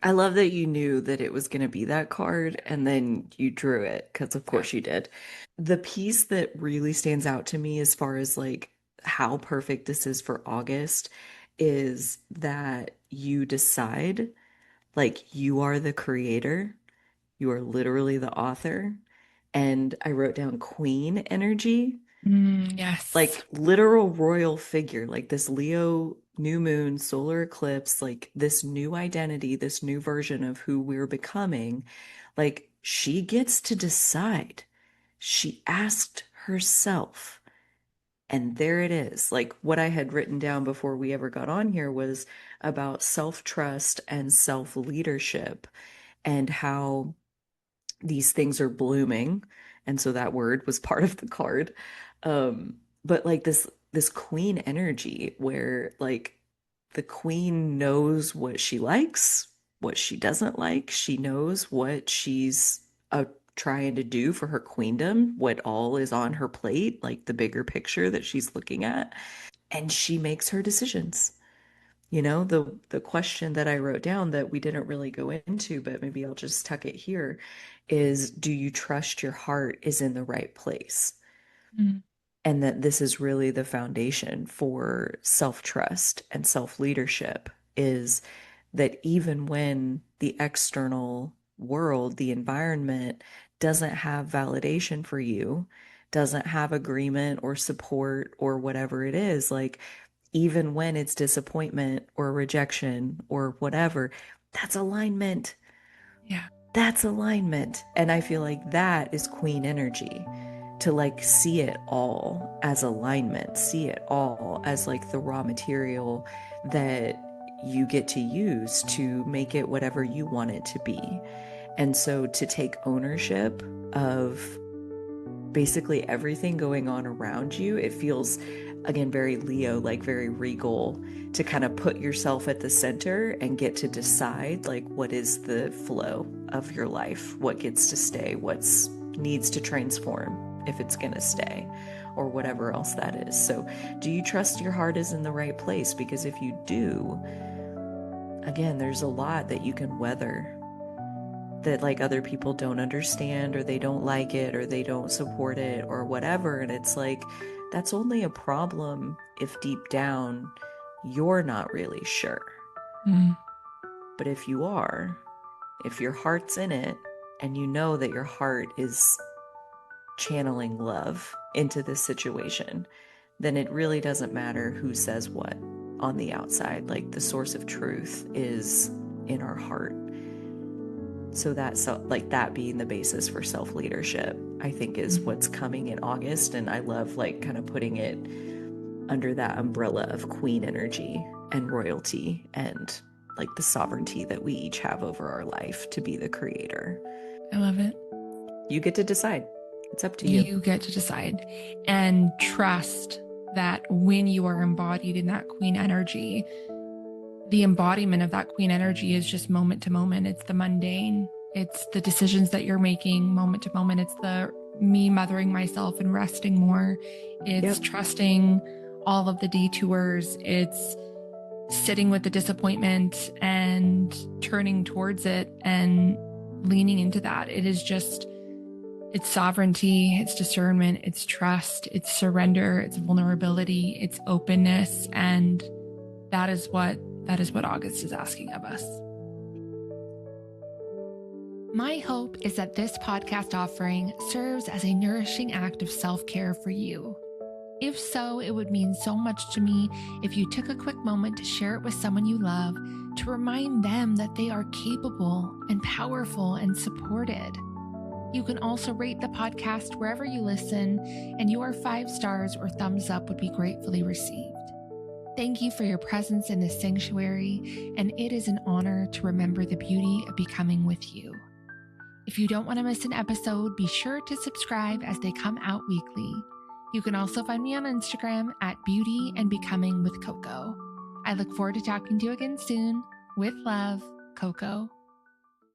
I love that you knew that it was going to be that card and then you drew it because of course you did. The piece that really stands out to me as far as like how perfect this is for August is that you decide like you are the creator, you are literally the author. And I wrote down queen energy, Yes. like literal royal figure, like this Leo new moon, solar eclipse, like this new identity, this new version of who we're becoming. Like she gets to decide. She asked herself. And there it is. Like what I had written down before we ever got on here was about self-trust and self-leadership and how these things are blooming. And so that word was part of the card. But like this queen energy where like the queen knows what she likes, what she doesn't like. She knows what she's trying to do for her queendom, what all is on her plate, like the bigger picture that she's looking at. And she makes her decisions. The question that I wrote down that we didn't really go into, but maybe I'll just tuck it here, is do you trust your heart is in the right place? Mm. And that this is really the foundation for self-trust and self-leadership is that even when the external world, the environment doesn't have validation for you, doesn't have agreement or support or whatever it is, like even when it's disappointment or rejection or whatever, that's alignment. Yeah. That's alignment. And I feel like that is queen energy to like see it all as alignment, see it all as like the raw material that you get to use to make it whatever you want it to be. And so to take ownership of basically everything going on around you, it feels again very Leo, like very regal, to kind of put yourself at the center and get to decide like what is the flow of your life, what gets to stay, what's needs to transform if it's going to stay, or whatever else that is. So do you trust your heart is in the right place? Because if you do, again, there's a lot that you can weather that like other people don't understand or they don't like it or they don't support it or whatever. And it's like, that's only a problem if deep down you're not really sure. Mm. But if you are, if your heart's in it and you know that your heart is channeling love into this situation, then it really doesn't matter who says what on the outside. Like the source of truth is in our heart. So that's like that being the basis for self-leadership, I think is what's coming in August. And I love like kind of putting it under that umbrella of queen energy and royalty and like the sovereignty that we each have over our life to be the creator. I love it. You get to decide. It's up to you. You get to decide and trust that when you are embodied in that queen energy, the embodiment of that queen energy is just moment to moment. It's the mundane. It's the decisions that you're making moment to moment. It's the me mothering myself and resting more. It's trusting all of the detours. It's sitting with the disappointment and turning towards it and leaning into that. It is just, it's sovereignty, it's discernment, it's trust, it's surrender, it's vulnerability, it's openness. And that is what August is asking of us. My hope is that this podcast offering serves as a nourishing act of self-care for you. If so, it would mean so much to me if you took a quick moment to share it with someone you love, to remind them that they are capable and powerful and supported. You can also rate the podcast wherever you listen, and your 5 stars or thumbs up would be gratefully received. Thank you for your presence in this sanctuary, and it is an honor to remember the beauty of becoming with you. If you don't want to miss an episode, be sure to subscribe as they come out weekly. You can also find me on Instagram at Beauty and Becoming with Coco. I look forward to talking to you again soon. With love, Coco.